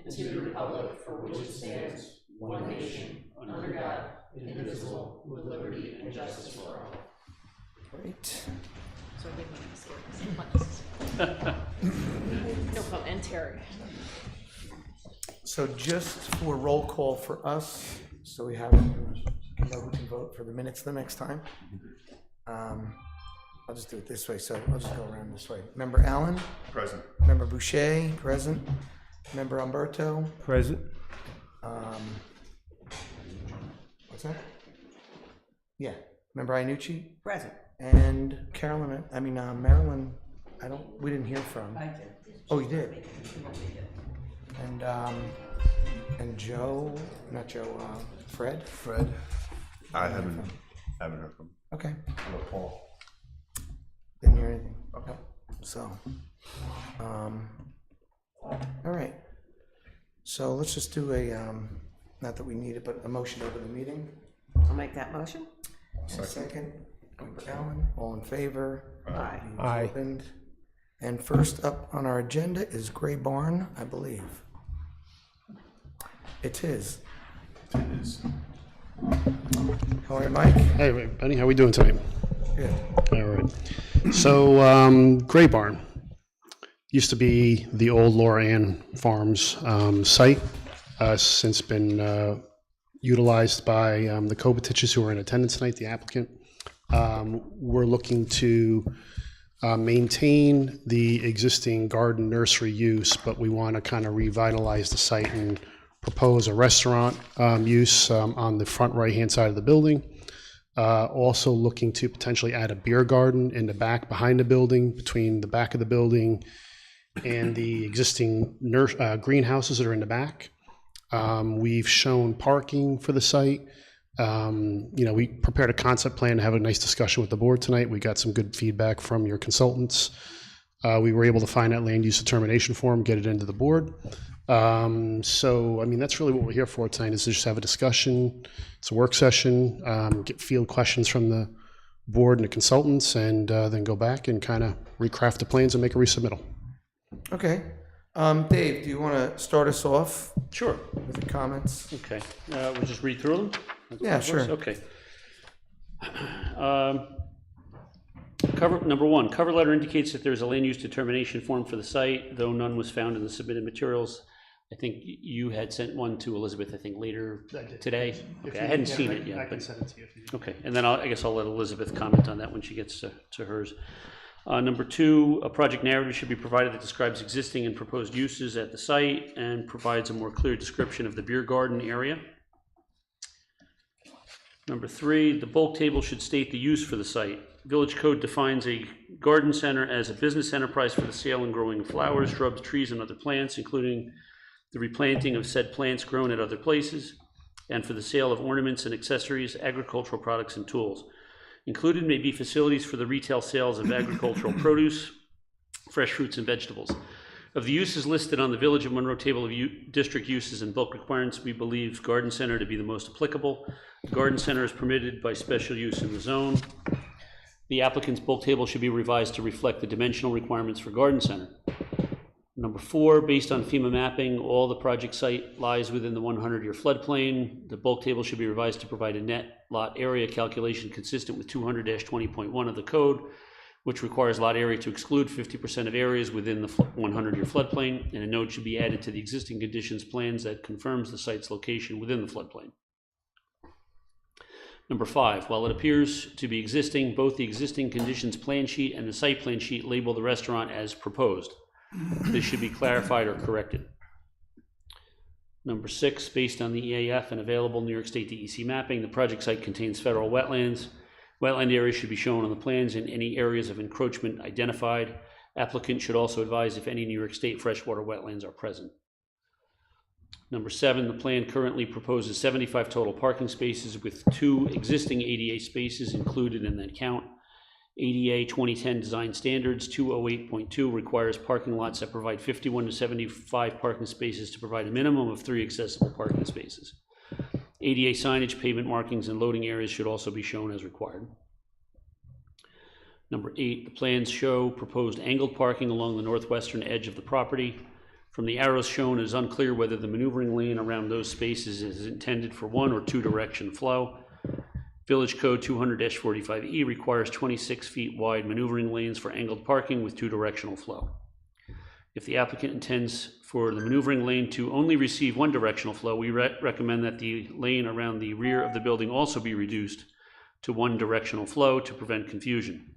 and to the republic for which it stands, one nation, under God, indivisible, with liberty and justice for all. Great. So I did want to skip. No problem, and Terry. So just for roll call for us, so we have, know who can vote for the minutes the next time. I'll just do it this way, so I'll just go around this way. Member Allen? Present. Member Boucher, present. Member Umberto? Present. What's that? Yeah. Member Iannucci? Present. And Marilyn, we didn't hear from. I did. Oh, you did? And Joe, not Joe, Fred? Fred. I haven't heard from him. Okay. Hello, Paul. Didn't hear anything. Okay. So, all right. So let's just do not that we need it, but a motion over the meeting. I'll make that motion. Second. Member Allen, all in favor? Aye. Aye. Opened. And first up on our agenda is Gray Barn, I believe. It is. It is. How are you, Mike? Hey, everybody, how we doing tonight? Good. All right. So, Gray Barn used to be the old Laura Ann Farms site. Since been utilized by the Kobatiches who are in attendance tonight, the applicant. We're looking to maintain the existing garden nursery use, but we want to kind of revitalize the site and propose a restaurant use on the front right-hand side of the building. Also looking to potentially add a beer garden in the back behind the building, between the back of the building and the existing greenhouses that are in the back. We've shown parking for the site. We prepared a concept plan to have a nice discussion with the board tonight. We got some good feedback from your consultants. We were able to find that land use determination form, get it into the board. That's really what we're here for tonight, is to just have a discussion. It's a work session, get field questions from the board and the consultants, and then go back and kind of recraft the plans and make a resubmittal. Okay. Dave, do you want to start us off Sure. with the comments? Okay. We'll just read through them? Yeah, sure. Okay. Number one, cover letter indicates that there's a land use determination form for the site, though none was found in the submitted materials. I think you had sent one to Elizabeth, I think later today. Okay, I hadn't seen it yet. I can send it to you if you need. Okay, and then I guess I'll let Elizabeth comment on that when she gets to hers. Number two, a project narrative should be provided that describes existing and proposed uses at the site and provides a more clear description of the beer garden area. Number three, the bulk table should state the use for the site. Village Code defines a garden center as a business enterprise for the sale and growing of flowers, shrubs, trees, and other plants, including the replanting of said plants grown at other places, and for the sale of ornaments and accessories, agricultural products, and tools. Included may be facilities for the retail sales of agricultural produce, fresh fruits, and vegetables. Of the uses listed on the Village of Monroe Table of District Uses and Bulk Requirements, we believe garden center to be the most applicable. The garden center is permitted by special use in the zone. The applicant's bulk table should be revised to reflect the dimensional requirements for garden center. Number four, based on FEMA mapping, all the project site lies within the 100-year floodplain. The bulk table should be revised to provide a net lot area calculation consistent with 200-20.1 of the code, which requires lot area to exclude 50% of areas within the 100-year floodplain, and a note should be added to the existing conditions plans that confirms the site's location within the floodplain. Number five, while it appears to be existing, both the existing conditions plan sheet and the site plan sheet label the restaurant as proposed. This should be clarified or corrected. Number six, based on the EAF and available New York State DEC mapping, the project site contains federal wetlands. Wetland areas should be shown on the plans and any areas of encroachment identified. Applicant should also advise if any New York State freshwater wetlands are present. Number seven, the plan currently proposes 75 total parking spaces with 2 existing ADA spaces included in that count. ADA 2010 design standards 208.2 requires parking lots that provide 51 to 75 parking spaces to provide a minimum of 3 accessible parking spaces. ADA signage, pavement markings, and loading areas should also be shown as required. Number 8, the plans show proposed angled parking along the northwestern edge of the property. From the arrows shown, it is unclear whether the maneuvering lane around those spaces is intended for one or two direction flow. Village Code 200-45E requires 26 feet wide maneuvering lanes for angled parking with two directional flow. If the applicant intends for the maneuvering lane to only receive one directional flow, we recommend that the lane around the rear of the building also be reduced to one directional flow to prevent confusion.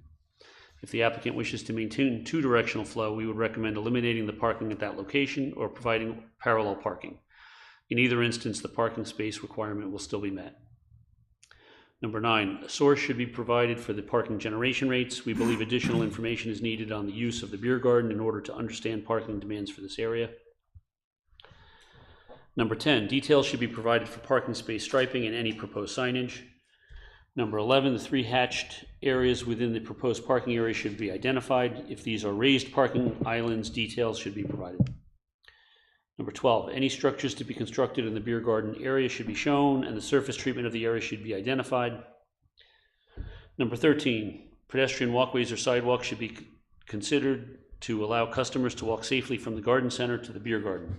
If the applicant wishes to maintain two directional flow, we would recommend eliminating the parking at that location or providing parallel parking. In either instance, the parking space requirement will still be met. Number 9, a source should be provided for the parking generation rates. We believe additional information is needed on the use of the beer garden in order to understand parking demands for this area. Number 10, details should be provided for parking space striping and any proposed signage. Number 11, the 3 hatched areas within the proposed parking area should be identified. If these are raised parking islands, details should be provided. Number 12, any structures to be constructed in the beer garden area should be shown, and the surface treatment of the area should be identified. Number 13, pedestrian walkways or sidewalks should be considered to allow customers to walk safely from the garden center to the beer garden.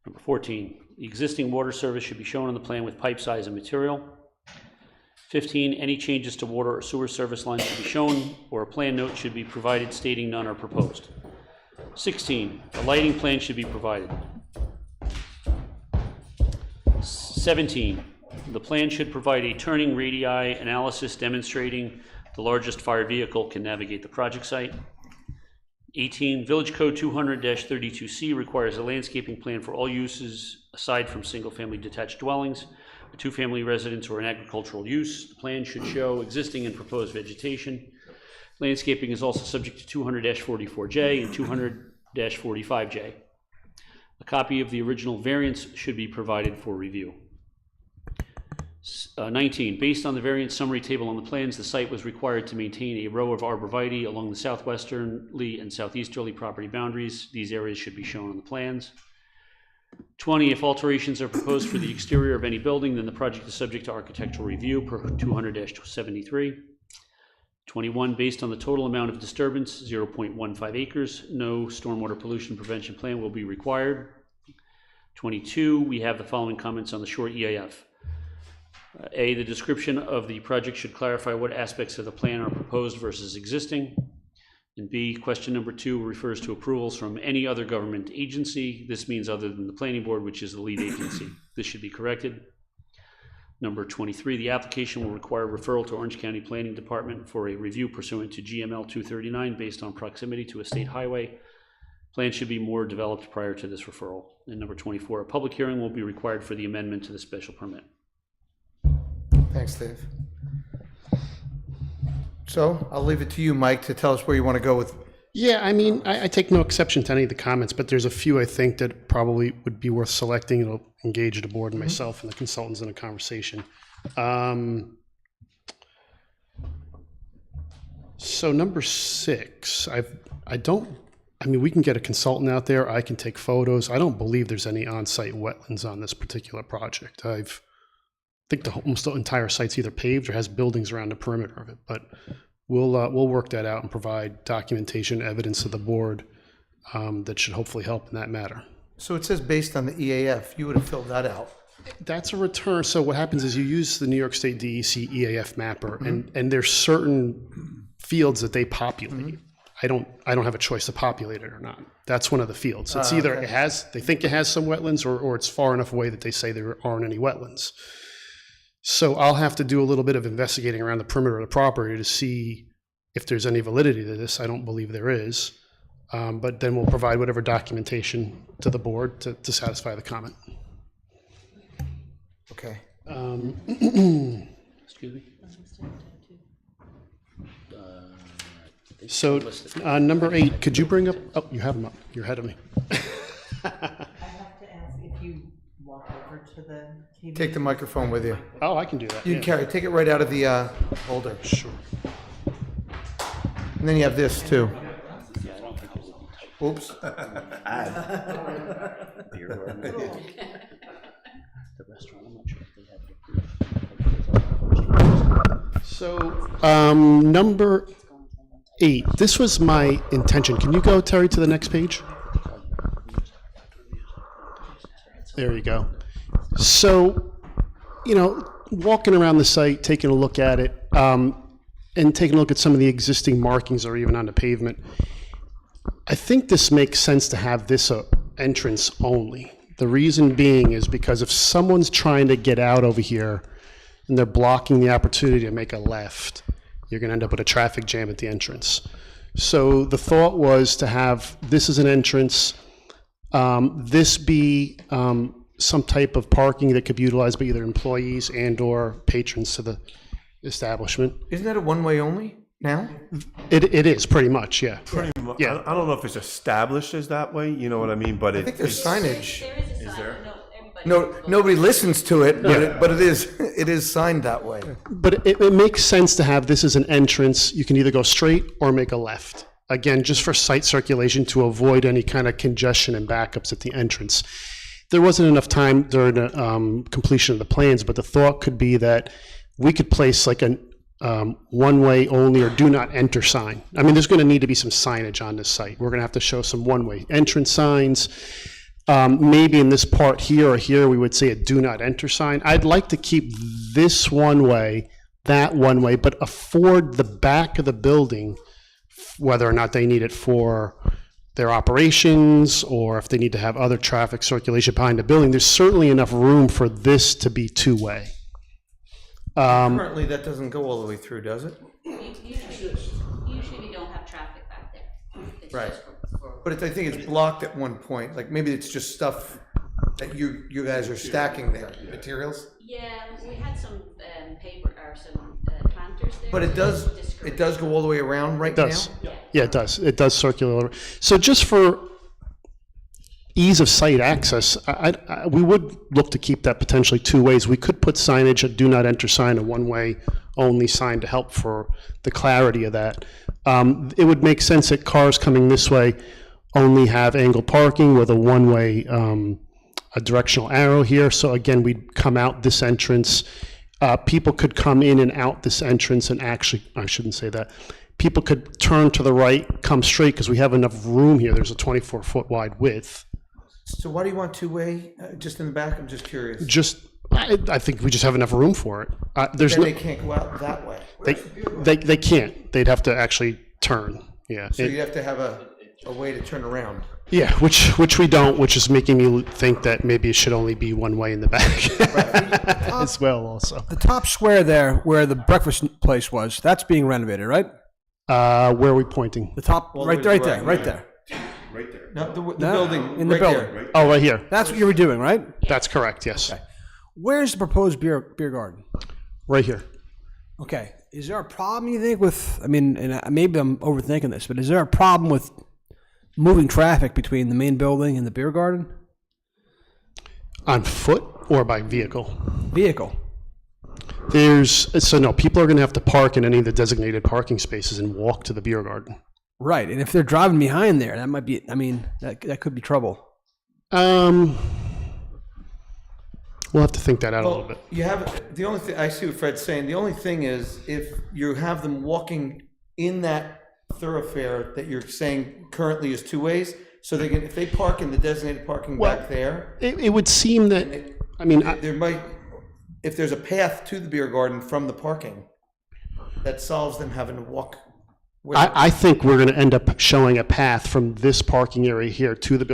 Number 14, the existing water service should be shown on the plan with pipe size and material. 15, any changes to water or sewer service lines should be shown, or a plan note should be provided stating none are proposed. 16, a lighting plan should be provided. 17, the plan should provide a turning radii analysis demonstrating the largest fire vehicle can navigate the project site. 18, Village Code 200-32C requires a landscaping plan for all uses aside from single-family detached dwellings, a two-family residence, or an agricultural use. The plan should show existing and proposed vegetation. Landscaping is also subject to 200-44J and 200-45J. A copy of the original variance should be provided for review. 19, based on the variance summary table on the plans, the site was required to maintain a row of arborvitae along the southwesterly and southeasterly property boundaries. These areas should be shown on the plans. 20, if alterations are proposed for the exterior of any building, then the project is subject to architectural review per 200-73. 21, based on the total amount of disturbance, 0.15 acres, no stormwater pollution prevention plan will be required. 22, we have the following comments on the short EAF. A, the description of the project should clarify what aspects of the plan are proposed versus existing. And B, question number 2 refers to approvals from any other government agency. This means other than the planning board, which is the lead agency. This should be corrected. Number 23, the application will require referral to Orange County Planning Department for a review pursuant to GML 239 based on proximity to a state highway. Plan should be more developed prior to this referral. And number 24, a public hearing will be required for the amendment to the special permit. Thanks, Dave. So I'll leave it to you, Mike, to tell us where you want to go with. Yeah, I mean, I take no exception to any of the comments, but there's a few I think that probably would be worth selecting. It'll engage the board and myself and the consultants in a conversation. So number 6, I mean, we can get a consultant out there. I can take photos. I don't believe there's any on-site wetlands on this particular project. I think almost the entire site's either paved or has buildings around the perimeter of it, but we'll work that out and provide documentation, evidence to the board that should hopefully help in that matter. So it says based on the EAF, you would have filled that out. That's a return. So what happens is you use the New York State DEC EAF mapper, and there's certain fields that they populate. I don't have a choice to populate it or not. That's one of the fields. It's either okay. they think it has some wetlands, or it's far enough away that they say there aren't any wetlands. So I'll have to do a little bit of investigating around the perimeter of the property to see if there's any validity to this. I don't believe there is. But then we'll provide whatever documentation to the board to satisfy the comment. Okay. Excuse me? So number 8, could you bring up, oh, you have them up. You're ahead of me. I have to ask if you walk over to the TV. Take the microphone with you. Oh, I can do that. You can carry. Take it right out of the holder. Sure. And then you have this too. Oops. The restaurant, I'm not sure if they have it. So number 8, this was my intention. Can you go, Terry, to the next page? There you go. So, walking around the site, taking a look at it, and taking a look at some of the existing markings or even on the pavement, I think this makes sense to have this entrance only. The reason being is because if someone's trying to get out over here and they're blocking the opportunity to make a left, you're going to end up with a traffic jam at the entrance. So the thought was to have this as an entrance, this be some type of parking that could be utilized by either employees and or patrons to the establishment. Isn't that a one-way only now? It is pretty much, yeah. Pretty much. Yeah. I don't know if it's established as that way, you know what I mean, but I think there's it's, signage. There is a sign. there? No, everybody. No, nobody listens to it, but it is signed that way. But it makes sense to have this as an entrance. You can either go straight or make a left. Again, just for site circulation to avoid any kind of congestion and backups at the entrance. There wasn't enough time during the completion of the plans, but the thought could be that we could place like a one-way only or do not enter sign. I mean, there's going to need to be some signage on this site. We're going to have to show some one-way entrance signs. Maybe in this part here or here, we would say a do not enter sign. I'd like to keep this one way, that one way, but afford the back of the building, whether or not they need it for their operations or if they need to have other traffic circulation behind the building. There's certainly enough room for this to be two-way. Currently, that doesn't go all the way through, does it? Usually we don't have traffic back there. It's Right. just for- But I think it's blocked at one point. Like maybe it's just stuff that you guys are stacking there, materials. Yeah, we had some paper or some planters there. But it so does discouraged. go all the way around right It does. now. Yeah, it does. It does circulate over. So just for ease of site access, we would look to keep that potentially two ways. We could put signage, a do not enter sign, a one-way only sign to help for the clarity of that. It would make sense that cars coming this way only have angled parking with a one-way, a directional arrow here. So again, we'd come out this entrance. People could come in and out this entrance and actually, I shouldn't say that. People could turn to the right, come straight because we have enough room here. There's a 24-foot wide width. So why do you want two-way just in the back? I'm just curious. I think we just have enough room for it. There's Then no, they can't go out that way. they can't. They'd have to actually turn. Yeah. So you'd have to have a way to turn around. Yeah, which we don't, which is making me think that maybe it should only be one way in the back as well. Also, The top square there, where the breakfast place was, that's being renovated, right? where are we pointing? The top, Well, right right there. right there. No, the No, building. in the right building. there. Oh, right here. That's what you were doing, right? That's correct. Yes, Okay. Where's the proposed beer garden? right here. Okay. Is there a problem, you think, with, I mean, and maybe I'm overthinking this, but is there a problem with moving traffic between the main building and the beer garden? On foot or by vehicle? Vehicle. So no, people are going to have to park in any of the designated parking spaces and walk to the beer garden. Right. And if they're driving behind there, that might be, I mean, that could be trouble. We'll have to think that out a little bit. You have, the only thing, I see what Fred's saying, the only thing is if you have them walking in that thoroughfare that you're saying currently is two ways, so they can, if they park in the designated parking back there, It would seem that, I mean, there might, if there's a path to the beer garden from the parking, that solves them having to walk. I think we're going to end up showing a path from this parking area here to the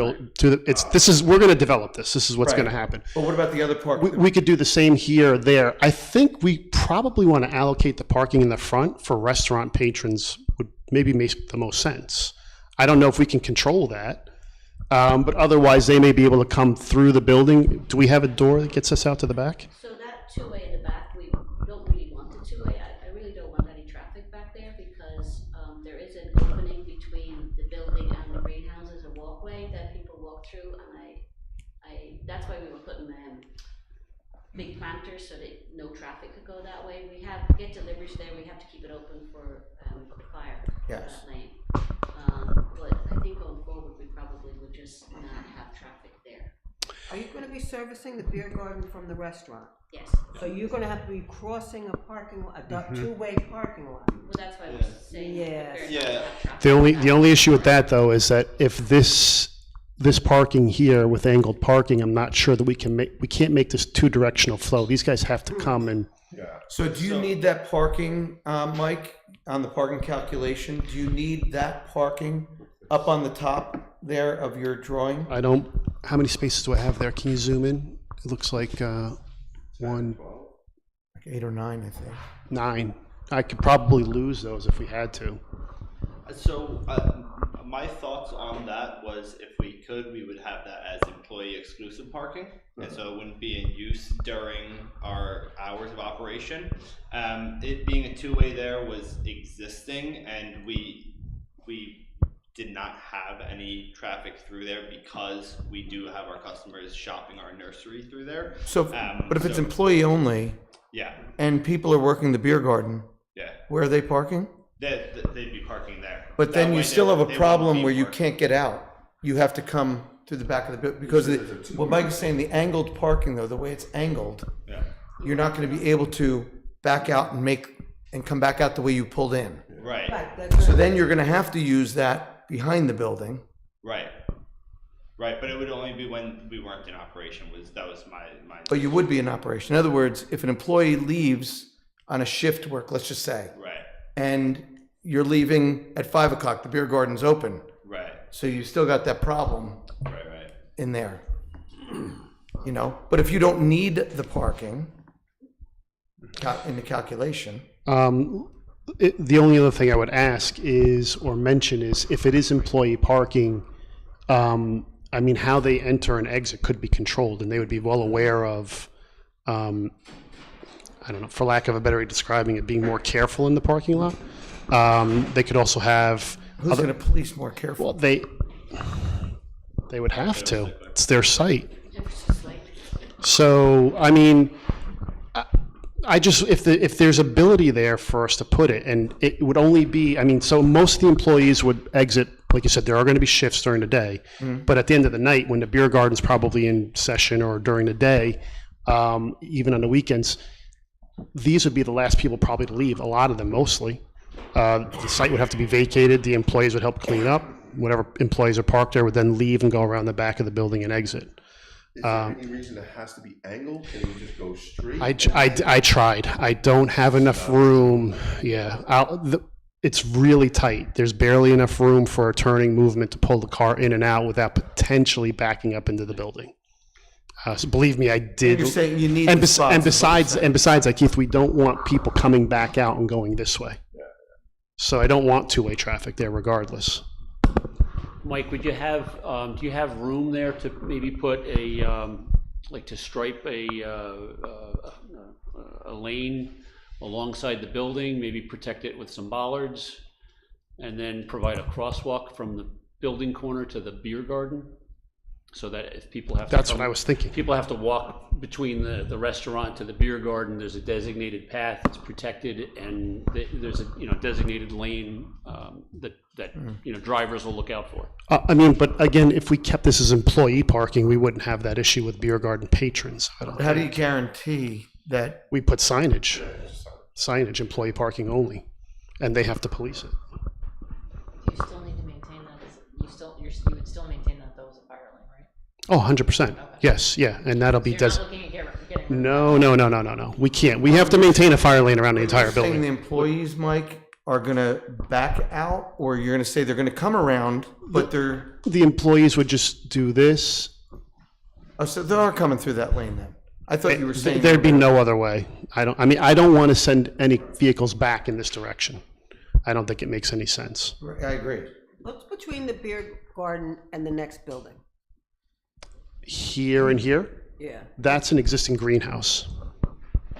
we're going to develop this. This is what's going to happen. But what about the other park? We could do the same here or there. I think we probably want to allocate the parking in the front for restaurant patrons would maybe make the most sense. I don't know if we can control that, but otherwise they may be able to come through the building. Do we have a door that gets us out to the back? So that two-way in the back, we don't really want the two-way. I really don't want any traffic back there because there is an opening between the building and the greenhouses, a walkway that people walk through, and that's why we were putting big planters so that no traffic could go that way. We get deliveries there, we have to keep it open for fire. Yes. That lane. But I think going forward, we probably would just not have traffic there. Are you gonna be servicing the beer garden from the restaurant? Yes, So you're gonna have to be crossing a parking lot, a two-way parking lot? well, that's why I was saying. Yes. prepared not to have traffic. The only issue with that though is that if this this parking here with angled parking, I'm not sure that we can't make this two-directional flow. These guys have to come and, So do you need that parking, Mike, on the parking calculation? Do you need that parking up on the top there of your drawing? how many spaces do I have there? Can you zoom in? It looks like 1, Like 8 or 9, I think. 9. I could probably lose those if we had to. So, my thoughts on that was if we could, we would have that as employee exclusive parking. And so it wouldn't be in use during our hours of operation. It being a two-way there was existing, and we did not have any traffic through there because we do have our customers shopping our nursery through there. So, but if it's employee only Yeah, and people are working the beer garden, yeah, where are they parking? they'd be parking there. But That then way you still have a they problem wouldn't where be you parked. can't get out. You have to come through the back of the building, because what Mike is saying, the angled parking though, the way it's angled, Yeah, you're not gonna be able to back out and come back out the way you pulled in. right, Right, that's So right. then you're gonna have to use that behind the building. right, but it would only be when we weren't in operation. That was my. But you would be in operation. In other words, if an employee leaves on a shift work, let's just say, Right, and you're leaving at 5 o'clock, the beer garden's open. right, So you still got that problem right. in there. You know, but if you don't need the parking in the calculation, The only other thing I would ask is, or mention is, if it is employee parking, I mean, how they enter and exit could be controlled, and they would be well aware of, I don't know, for lack of a better way of describing it, being more careful in the parking lot. They could also have, who's going to police more careful? well, they would have to. It's their site. So, I mean, I just, if there's ability there for us to put it, and it would only be, I mean, so most of the employees would exit, like you said, there are going to be shifts during the day, but at the end of the night, when the beer garden's probably in session or during the day, even on the weekends, these would be the last people probably to leave, a lot of them mostly. The site would have to be vacated, the employees would help clean up, whatever employees are parked there would then leave and go around the back of the building and exit. Is there any reason it has to be angled? Can you just go straight? I tried. I don't have enough room. Yeah, it's really tight. There's barely enough room for a turning movement to pull the car in and out without potentially backing up into the building. So believe me, I did. You're saying you need and, the spots, and is what you're besides, like Keith, we don't want people coming back out and going this way. So I don't want two-way traffic there, regardless. Mike, would you have, do you have room there to maybe put like to stripe a lane alongside the building, maybe protect it with some bollards, and then provide a crosswalk from the building corner to the beer garden? So that if people have to That's what I was thinking. people have to walk between the restaurant to the beer garden, there's a designated path, it's protected, and there's a, designated lane that drivers will look out for. I mean, but again, if we kept this as employee parking, we wouldn't have that issue with beer garden patrons. I don't How do you guarantee that? We put signage, employee parking only, and they have to police it. You still need to maintain that, you would still maintain that though as a fire lane, right? Oh, 100%. Yes, yeah, and that'll be You're not looking at getting rid of No. We can't. We have to maintain a fire lane around the entire You're saying building. the employees, Mike, are going to back out, or you're going to say they're going to come around, but they're, The employees would just do this. oh, so they are coming through that lane then? I thought you were saying. There'd be no other way. I don't want to send any vehicles back in this direction. I don't think it makes any sense. I agree. What's between the beer garden and the next building? Here and here, Yeah. that's an existing greenhouse.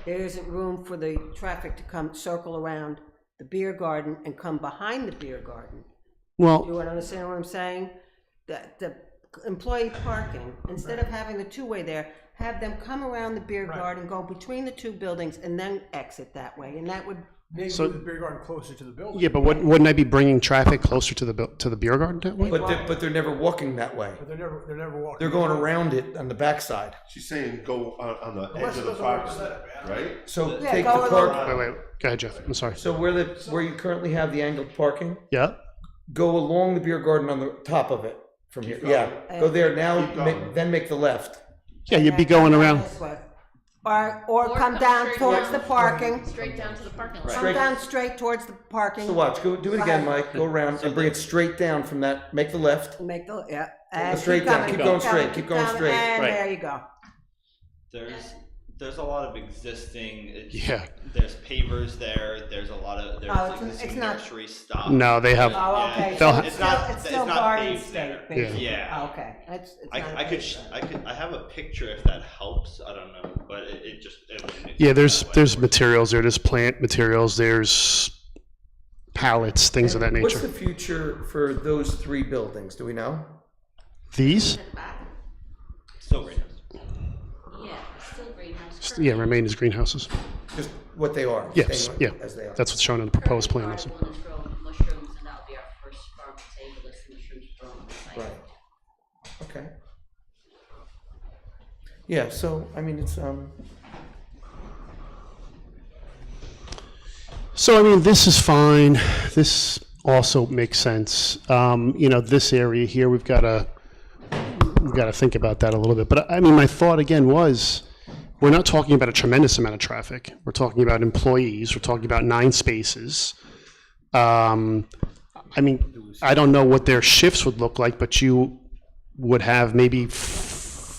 There isn't room for the traffic to come circle around the beer garden and come behind the beer garden. Well, You understand what I'm saying? The employee parking, instead of having the two-way there, have them come around the beer garden, go between the two buildings, and then exit that way, and that would, Maybe So- move the beer garden closer to the building. yeah, but wouldn't I be bringing traffic closer to the beer garden that way? But they're never walking that way. But they're never walking. They're going around it on the backside. She's saying go on the edge of the doesn't work parking, set up, right? So Yeah, take go the along- park, Wait, go ahead, Jeff. I'm sorry. so where you currently have the angled parking, Yeah, go along the beer garden on the top of it, from here. Keep Yeah, going. go there now, Keep going. then make the left. Yeah, you'd be going around. This way. Or come down straight towards down. the parking. Straight down to the parking lot. Come down straight towards the parking. So watch, do it again, Mike, go around and bring it straight down from that, make the left. Make the, yeah. And Straight down, coming, keep going coming, straight, keep going coming, straight. And Right. there you go. There's a lot of existing. Yeah. There's pavers there. There's a lot of it's existing not- nursery stuff. No, they have. Oh, okay. They'll So ha- it's It's not- still, it's still not garden paved state, there. basically. Yeah. Oh, okay. It's not I a could paved I have a picture if that helps. I don't know, but it just wouldn't Yeah, exist there's that way. there's materials there. There's plant materials. There's pallets, things of that What's nature. the future for those 3 buildings, do we know? These, At the back, Still greenhouse. yeah, it's still greenhouse. yeah, remain as greenhouses. Just what they are? Yes, staying yeah. As they are. That's what's shown in the proposed plan. Currently, Also. part of one is growing mushrooms, and that'll be our first farm to table, is the mushrooms grown on the site. Right. Okay. Yeah, so, I mean, it's, So I mean, this is fine. This also makes sense. This area here, we've got to think about that a little bit. But I mean, my thought again was, we're not talking about a tremendous amount of traffic. We're talking about employees. We're talking about 9 spaces. I mean, I don't know what their shifts would look like, but you would have maybe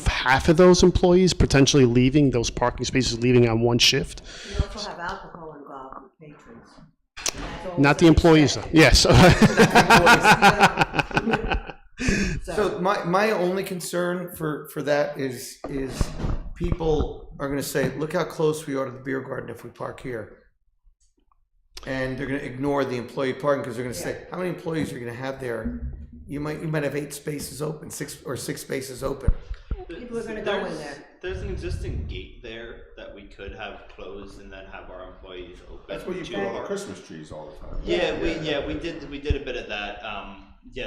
half of those employees potentially leaving, those parking spaces leaving on one shift. You also have alcohol involved with patrons. That's Not the also employees, though. said. Yes. so my only concern for that is people are gonna say, look how close we are to the beer garden if we park here. And they're gonna ignore the employee parking, because they're gonna say, how many employees are you gonna have there? You might have 8 spaces open, 6 spaces open. People are gonna go in there. There's an existing gate there that we could have closed and then have our employees open. That's where you to put all the our- Christmas trees all the time. we did a bit of that.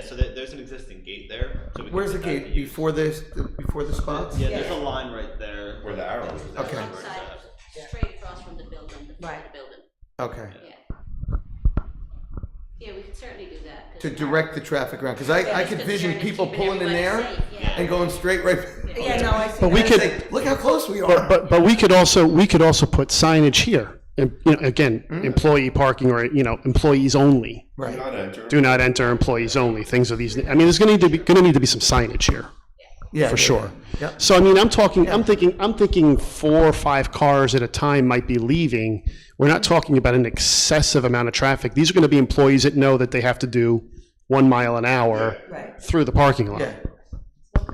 So there's an existing gate there. So we can Where's the put that to gate, use. before the spots? Yeah, there's a line right there. Where the arrow is. Okay. One side, straight across from the building, the front of the building, Okay, yeah. Yeah, we could certainly do that. 'cause to our- direct the traffic around, because I Biggest could concern vision is people keeping pulling in everybody there safe, yeah. and going straight right. Yeah, no, I see. But we that. could- Say, look how close we are. But we could also put signage here. And, again, employee parking or employees only. Right. Not enter. Do not enter, employees only. Things of these. I mean, there's going to need to be some signage here. Yeah, For yeah, sure. Yeah. So I mean, I'm thinking 4 or 5 cars at a time might be leaving. We're not talking about an excessive amount of traffic. These are going to be employees that know that they have to do 1 mile an hour Right. through the parking lot. Yeah. But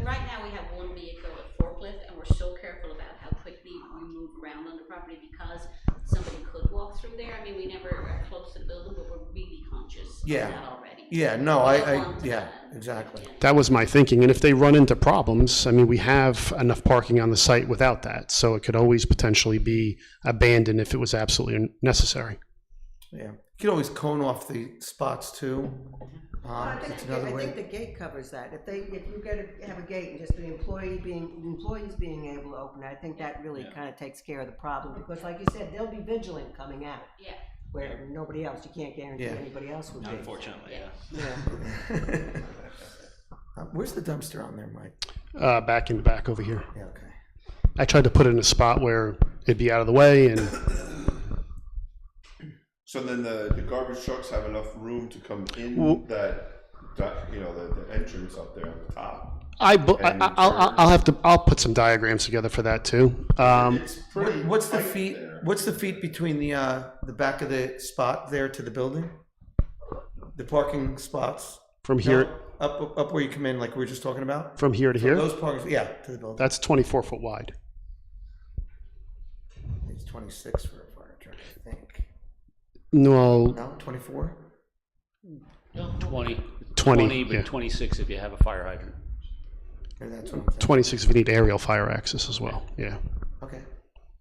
right now, we have one vehicle, a forklift, and we're so careful about how quickly we move around on the property because somebody could walk through there. I mean, we never are close to the building, but we're really conscious of Yeah. that already. Yeah, no, We don't want to yeah, that. exactly. Yeah. That was my thinking. And if they run into problems, I mean, we have enough parking on the site without that. So it could always potentially be abandoned if it was absolutely necessary. Yeah, you could always cone off the spots too. Well, I It's think, another I way. think the gate covers that. If you have a gate and just the employees being able to open it, I think that really kind of takes care of the problem. Because like you said, they'll be vigilant coming out. Yeah. Where nobody else, you can't guarantee Yeah. anybody else would be. Unfortunately, yeah. Yeah. Where's the dumpster on there, Mike? Back in the back over here. Yeah, okay. I tried to put it in a spot where it'd be out of the way and So then the garbage trucks have enough room to come in Well- the entrance up there on the top. I'll put some diagrams together for that too. It's pretty What's the tight feet? there. What's the feet between the back of the spot there to the building? The parking spots. From here, No, up where you come in, like we were just talking about. from here to here, Those parking, yeah, to the building. that's 24 foot wide. It's 26 for a fire truck, I think. No, No, 24. 20, 20, but yeah. 26 if you have a fire hydrant. Or that's what I'm saying. 26 if you need aerial fire access as well. Yeah. Okay.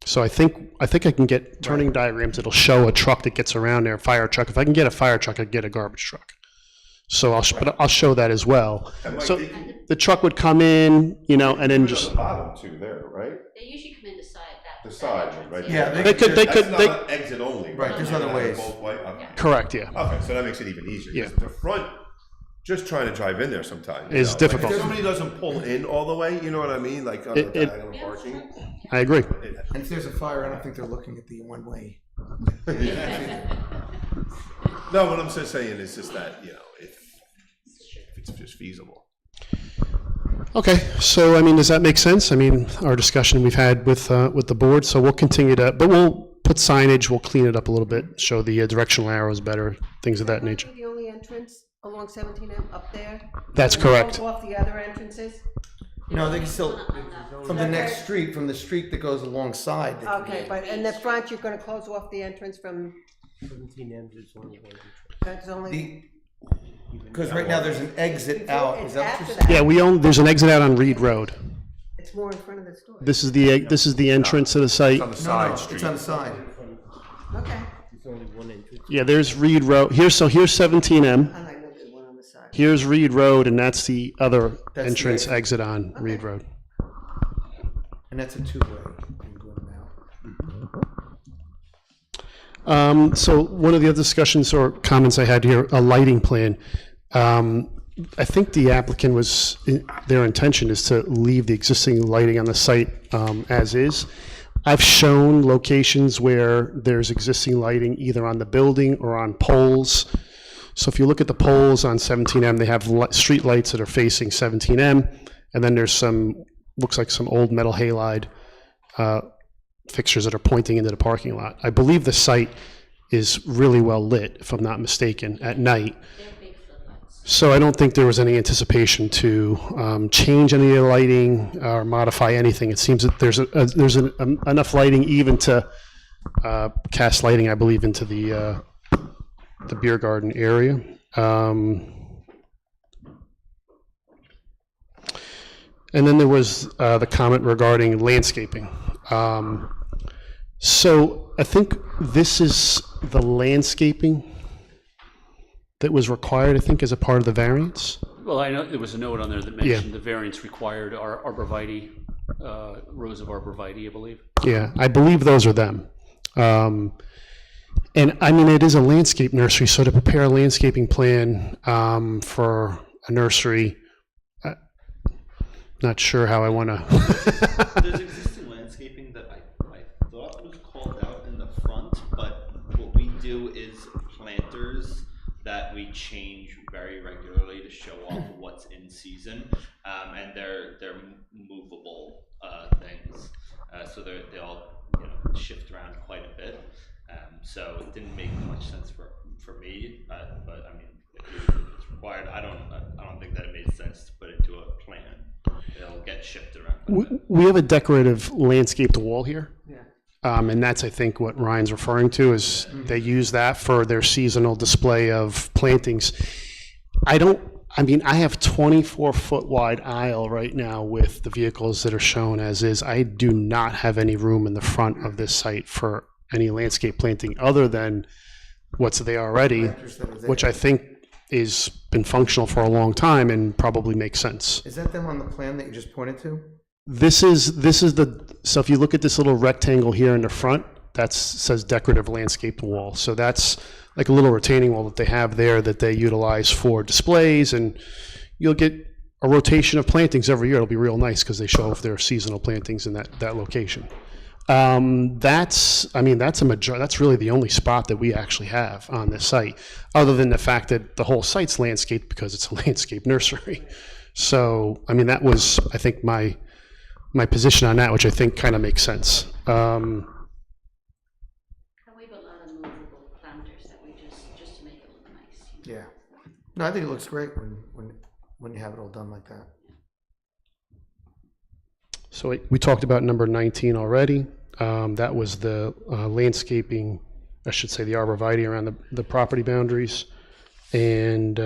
So I think I can get turning diagrams that'll show a truck that gets around there, a fire truck. If I can get a fire truck, I can get a garbage truck. So I'll show that as well. And like So they can the truck would come in, and then put it on just the bottom too there, right? They usually come in the side, that. The that side, entrance, right? Yeah, there. they could- That's they- not an exit only. Right, there's You other can have it ways. both ways? Okay. correct, yeah. Okay, so that makes it even easier. Yeah. 'Cause the front just trying to drive in there sometimes. It's Like, difficult. if somebody doesn't pull in all the way, you know what I mean? Like on the diagonal parking. I agree. And if there's a fire, I don't think they're looking at the one-way. No, what I'm just saying is just that, you know, if it's just feasible. Okay, so I mean, does that make sense? I mean, our discussion we've had with the board, so we'll continue to, but we'll put signage, we'll clean it up a little bit, show the directional arrows better, things of that nature. The only entrance along 17M up there? That's correct. Off the other entrances? No, they can still, from the next street, from the street that goes alongside. they can- Okay, but in the front, you're gonna close off the entrance from, 17M is only one. that's only, Because right now there's an exit out. Is it's that what after you're that. saying? There's an exit out on Reed Road. It's more in front of the store. This is the entrance to the site. It's on the No, side no, street. it's on the side. Okay. There's only one entrance. Yeah, there's Reed Road. Here's 17M. I like the one on the side. Here's Reed Road, and that's the other That's entrance the exit on Reed Road. And that's a two-way. in going out. So one of the other discussions or comments I had here, a lighting plan. I think the applicant their intention is to leave the existing lighting on the site as is. I've shown locations where there's existing lighting either on the building or on poles. So if you look at the poles on 17M, they have street lights that are facing 17M, and then there's looks like some old metal halide fixtures that are pointing into the parking lot. I believe the site is really well lit, if I'm not mistaken, at night. They're big floodlights. So I don't think there was any anticipation to change any of the lighting or modify anything. It seems that there's enough lighting even to cast lighting, I believe, into the beer garden area. And then there was the comment regarding landscaping. So I think this is the landscaping that was required, I think, as a part of the variance. Well, I know there was a note on there that mentioned the variance required arborvitae, rows of arborvitae, I believe. Yeah, I believe those are them. And I mean, it is a landscape nursery, so to prepare a landscaping plan for a nursery, not sure how I want to. There's existing landscaping that I thought was called out in the front, but what we do is planters that we change very regularly to show off what's in season, and they're movable things, so they all shift around quite a bit. So it didn't make much sense for me, but I mean, if it's required, I don't think that it made sense to put into a plan. It'll get shifted around quite a bit. We have a decorative landscaped wall here. Yeah. And that's, I think, what Ryan's referring to is they use that for their seasonal display of plantings. I have 24-foot wide aisle right now with the vehicles that are shown as is. I do not have any room in the front of this site for any landscape planting other than what's there already, which I think is been functional for a long time and probably makes sense. Is that them on the plan that you just pointed to? This is so if you look at this little rectangle here in the front, that says decorative landscaped wall. So that's like a little retaining wall that they have there that they utilize for displays, and you'll get a rotation of plantings every year. It'll be real nice because they show off their seasonal plantings in that location. That's really the only spot that we actually have on this site, other than the fact that the whole site's landscaped because it's a landscape nursery. So, I mean, that was, I think, my position on that, which I think kind of makes sense. And we have a lot of movable planters that we just to make it look nice. Yeah. No, I think it looks great when you have it all done like that. So we talked about number 19 already. That was the landscaping, I should say the arborvitae around the property boundaries. And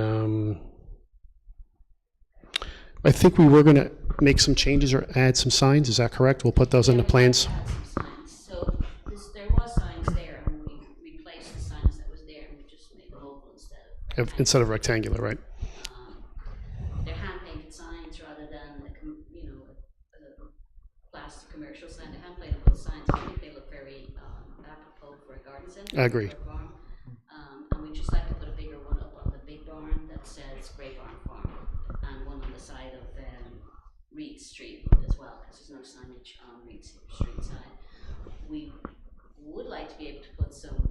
I think we were going to make some changes or add some signs. Is that correct? We'll put those in the plans. Some signs. So there was signs there, and we replaced the signs that was there, and we just made them oval Instead of rectangular, right? They're hand painted signs rather than a plastic commercial sign. They're hand painted signs. I think they look very apropos for a garden center. I agree. And we just like to put a bigger one up on the big barn that says Gray Barn side of Reed Street as well, because there's no signage on Reed Street side. We would like to be able to put some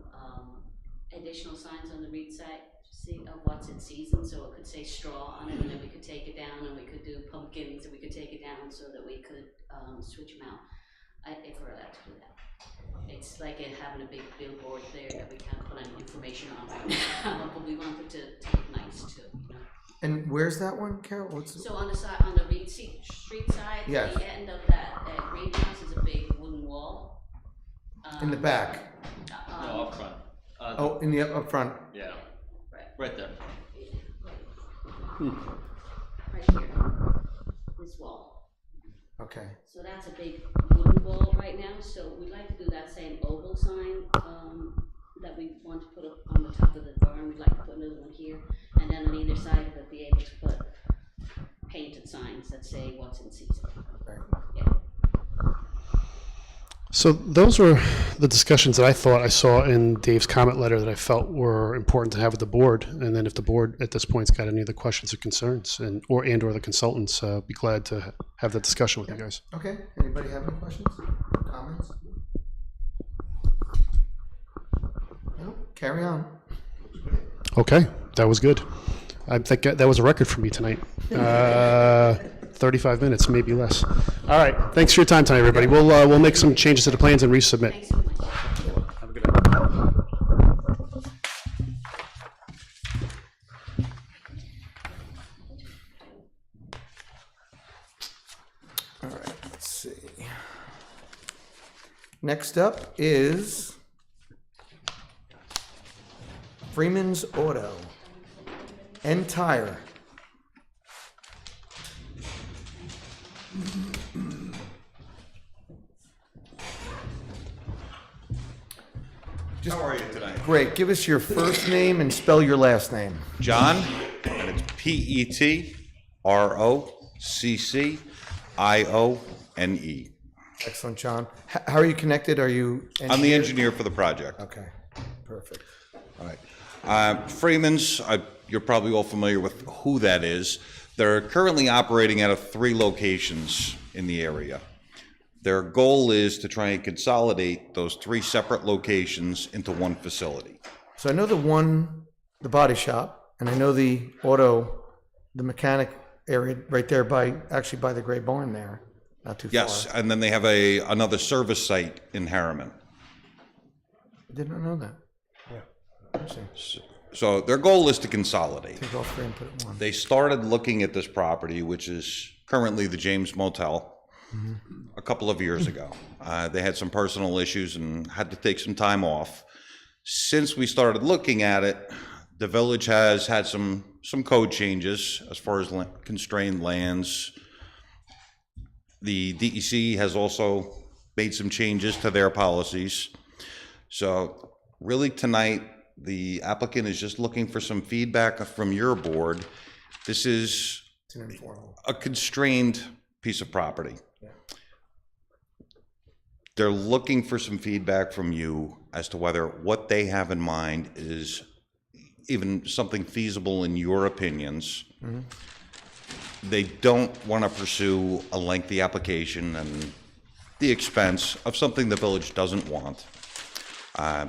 additional signs on the Reed side, of what's in season, so it could say straw on it, and then we could take it down, and we could do pumpkins, and we could take it down so that we could switch them out, if we're allowed to do that. It's like having a big billboard there that we can't put any information on right now, but we want it to look nice too, you know. And where's that one, Carol? What's So on the side, on the Reed Street side, Yes. the end of that greenhouse is a big wooden wall. in the back? No, up front. Oh, in the up front. Yeah, Right. right there. Right here, this wall. Okay. So that's a big wooden wall right now, so we'd like to do that same oval sign, that we want to put up on the top of the barn. We'd like to put another one here, and then on either side of it, be able to put painted signs that say what's in season. Right. Yeah. So those were the discussions that I thought I saw in Dave's comment letter that I felt were important to have with the board. And then if the board at this point's got any other questions or concerns, or the consultants, be glad to have that discussion with you guys. Okay. Anybody have any questions? Comments? No? Carry on. Okay, that was good. I think that was a record for me tonight. 35 minutes, maybe less. All right, thanks for your time tonight, everybody. We'll make some changes to the plans and resubmit. Thanks so much. Have a good night. All right, let's see. Next up is Freeman's Auto and Tire. How are you tonight? Great. Give us your first name and spell your last name. John, and it's Petrocccione. Excellent, John. How are you connected? Are you I'm the engineer for the project. Okay, perfect. All right. Freeman's, you're probably all familiar with who that is. They're currently operating out of 3 locations in the area. Their goal is to try and consolidate those 3 separate locations into one facility. So I know the body shop, and I know the mechanic area right there by the Gray Barn there, not too far. Yes, and then they have another service site in Harriman. I did not know that. Yeah. Interesting. So their goal is to consolidate. Take all 3 and put it in one. They started looking at this property, which is currently the James Motel, a couple of years ago. They had some personal issues and had to take some time off. Since we started looking at it, the village has had some code changes as far as constrained lands. The DEC has also made some changes to their policies. So really tonight, the applicant is just looking for some feedback from your board. This is a constrained piece of property. Yeah. They're looking for some feedback from you as to whether what they have in mind is even something feasible in your opinions. Mm-hmm. They don't want to pursue a lengthy application and the expense of something the village doesn't want.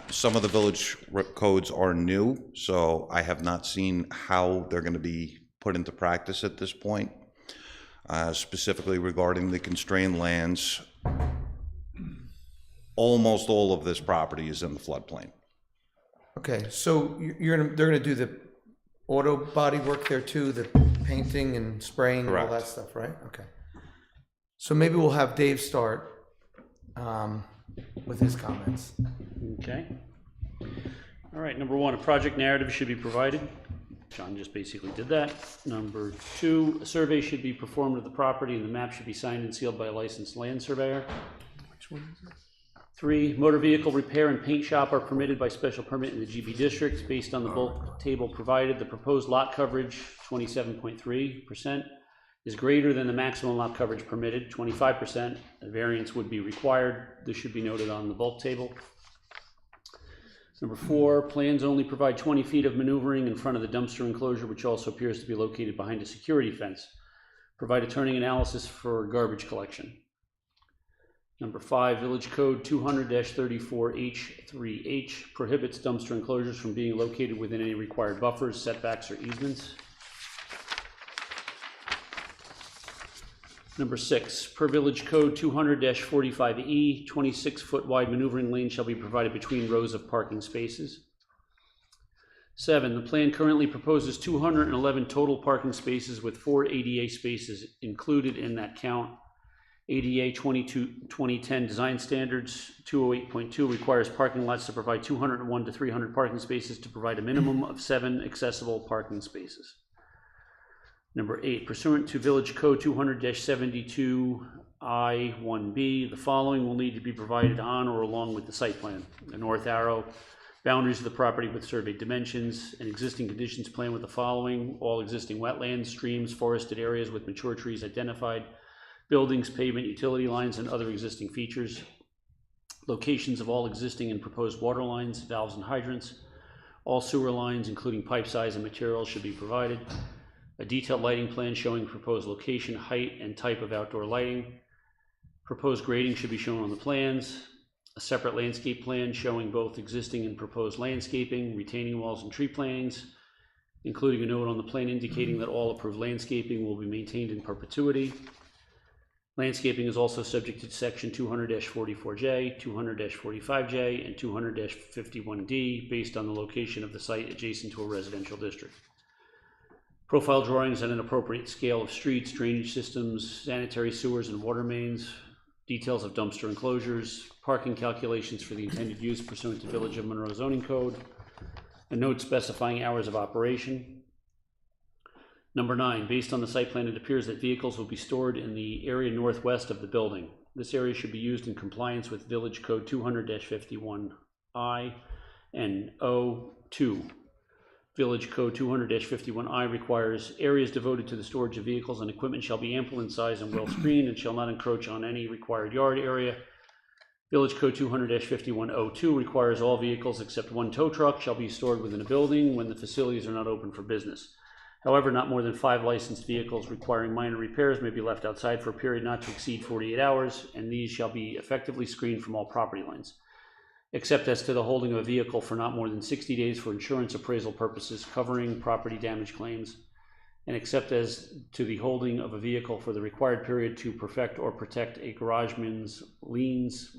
Some of the village codes are new, so I have not seen how they're going to be put into practice at this point, specifically regarding the constrained lands. Almost all of this property is in the floodplain. Okay, so they're gonna do the auto body work there too, the painting and spraying and all Correct. that stuff, right? Okay. So maybe we'll have Dave start with his comments. Okay. All right, number 1, a project narrative should be provided. John just basically did that. Number 2, a survey should be performed of the property and the map should be signed and sealed by a licensed land surveyor. Which one is it? 3, motor vehicle repair and paint shop are permitted by special permit in the GB district. Based on the bulk table provided, the proposed lot coverage, 27.3%, is greater than the maximum lot coverage permitted, 25%. A variance would be required. This should be noted on the bulk table. Number 4, plans only provide 20 feet of maneuvering in front of the dumpster enclosure, which also appears to be located behind a security fence. Provide a turning analysis for garbage collection. Number 5, Village Code 200-34H3H prohibits dumpster enclosures from being located within any required buffers, setbacks, or easements. Number 6, per Village Code 200-45E, 26-foot wide maneuvering lane shall be provided between rows of parking spaces. 7, the plan currently proposes 211 total parking spaces with 4 ADA spaces included in that count. ADA 2010 design standards 208.2 requires parking lots to provide 201 to 300 parking spaces to provide a minimum of 7 accessible parking spaces. Number 8, pursuant to Village Code 200-72I1B, the following will need to be provided on or along with the site plan: the north arrow, boundaries of the property with surveyed dimensions, an existing conditions plan with the following: all existing wetlands, streams, forested areas with mature trees identified, buildings, pavement, utility lines, and other existing features, locations of all existing and proposed water lines, valves, and hydrants. All sewer lines, including pipe size and materials, should be provided. A detailed lighting plan showing proposed location, height, and type of outdoor lighting. Proposed grading should be shown on the plans. A separate landscape plan showing both existing and proposed landscaping, retaining walls, and tree plantings, including a note on the plan indicating that all approved landscaping will be maintained in perpetuity. Landscaping is also subject to section 200-44J, 200-45J, and 200-51D based on the location of the site adjacent to a residential district. Profile drawings at an appropriate scale of streets, drainage systems, sanitary sewers and water mains, details of dumpster enclosures, parking calculations for the intended use pursuant to Village of Monroe zoning code, a note specifying hours of operation. Number 9, based on the site plan, it appears that vehicles will be stored in the area northwest of the building. This area should be used in compliance with Village Code 200-51I and O2. Village Code 200-51I requires areas devoted to the storage of vehicles and equipment shall be ample in size and well screened and shall not encroach on any required yard area. Village Code 200-51O2 requires all vehicles except one tow truck shall be stored within a building when the facilities are not open for business. However, not more than 5 licensed vehicles requiring minor repairs may be left outside for a period not to exceed 48 hours, and these shall be effectively screened from all property lines, except as to the holding of a vehicle for not more than 60 days for insurance appraisal purposes covering property damage claims, and except as to the holding of a vehicle for the required period to perfect or protect a garageman's liens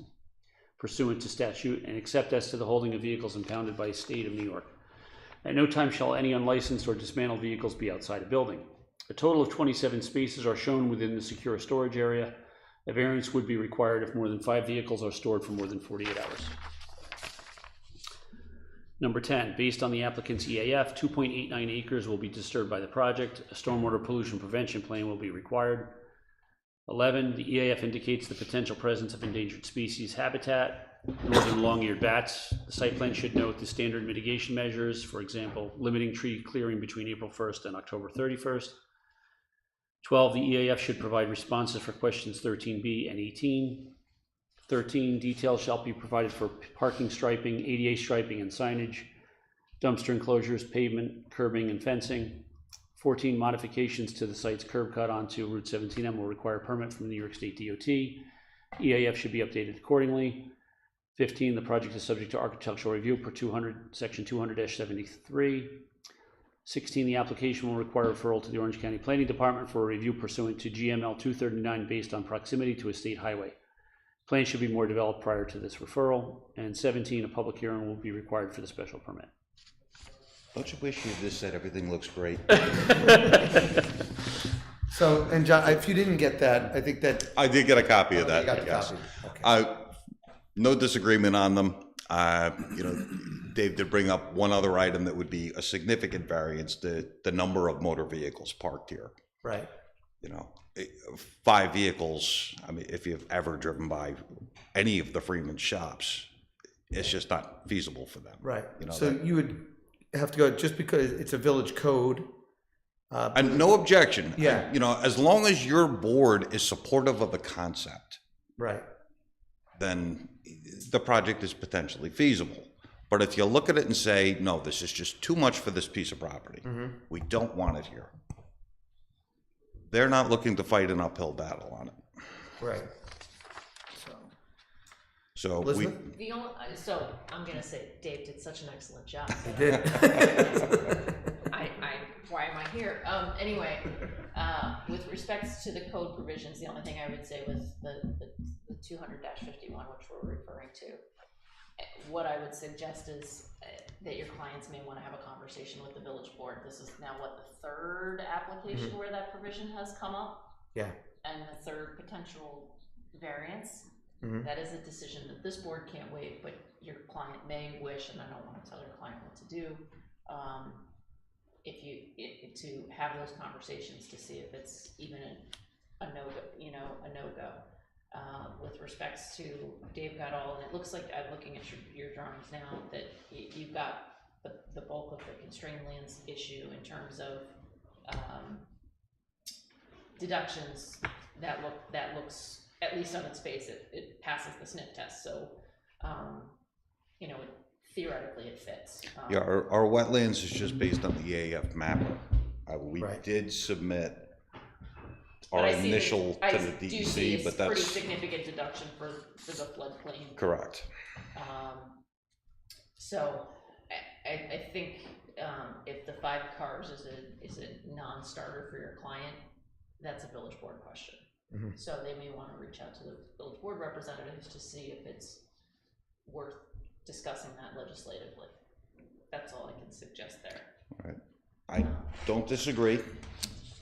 pursuant to statute, and except as to the holding of vehicles impounded by the state of New York. At no time shall any unlicensed or dismantled vehicles be outside a building. A total of 27 spaces are shown within the secure storage area. A variance would be required if more than 5 vehicles are stored for more than 48 hours. Number 10, based on the applicant's EAF, 2.89 acres will be disturbed by the project. A stormwater pollution prevention plan will be required. 11, the EAF indicates the potential presence of endangered species habitat, northern long-eared bats. The site plan should note the standard mitigation measures, for example, limiting tree clearing between April 1st and October 31st. 12, the EAF should provide responses for questions 13B and 18. 13, details shall be provided for parking striping, ADA striping and signage, dumpster enclosures, pavement, curbing, and fencing. 14, modifications to the site's curb cut onto Route 17M will require a permit from the New York State DOT. EAF should be updated accordingly. 15, the project is subject to architectural review per section 200-73. 16, the application will require referral to the Orange County Planning Department for a review pursuant to GML 239 based on proximity to a state highway. Plan should be more developed prior to this referral. And 17, a public hearing will be required for the special permit. Don't you wish you just said everything looks great? So, and John, if you didn't get that, I think that. I did get a copy of You that, got the yes. copy. Okay. No disagreement on them. Dave did bring up one other item that would be a significant variance, the number of motor vehicles parked here. Right. 5 vehicles, I mean, if you've ever driven by any of the Freeman shops, it's just not feasible for them. Right. So you would have to go, just because it's a village code. And no objection. Yeah. As long as your board is supportive of the concept. Right. Then the project is potentially feasible. But if you look at it and say, no, this is just too much for this piece of property, we don't want it here, they're not looking to fight an uphill battle on it. Right. So, So we, Elizabeth? The only, so I'm gonna say Dave did such an excellent job. You did. Why am I here? Anyway, with respects to the code provisions, the only thing I would say was the 200-51, which we're referring to. What I would suggest is that your clients may want to have a conversation with the village board. This is now what, the third application where that provision has come up? Yeah. And the third potential variance. That is a decision that this board can't waive, but your client may wish, and I don't want to tell your client what to do, to have those conversations to see if it's even a no-go, a no-go. With respects to, Dave got all, and it looks like, I'm looking at your drawings now, that you've got the bulk of the constrained lands issue in terms of deductions that looks, at least on its face, it passes the sniff test, so, theoretically it fits. yeah, our wetlands is just based on the EAF map. We Right. did submit But our I see initial I to the do see DEC, a but pretty that's significant deduction for the floodplain. correct. So I think if the 5 cars is a non-starter for your client, that's a village board question. So they may want to reach out to the village board representatives to see if it's worth discussing that legislatively. That's all I can suggest there. All right. I don't disagree.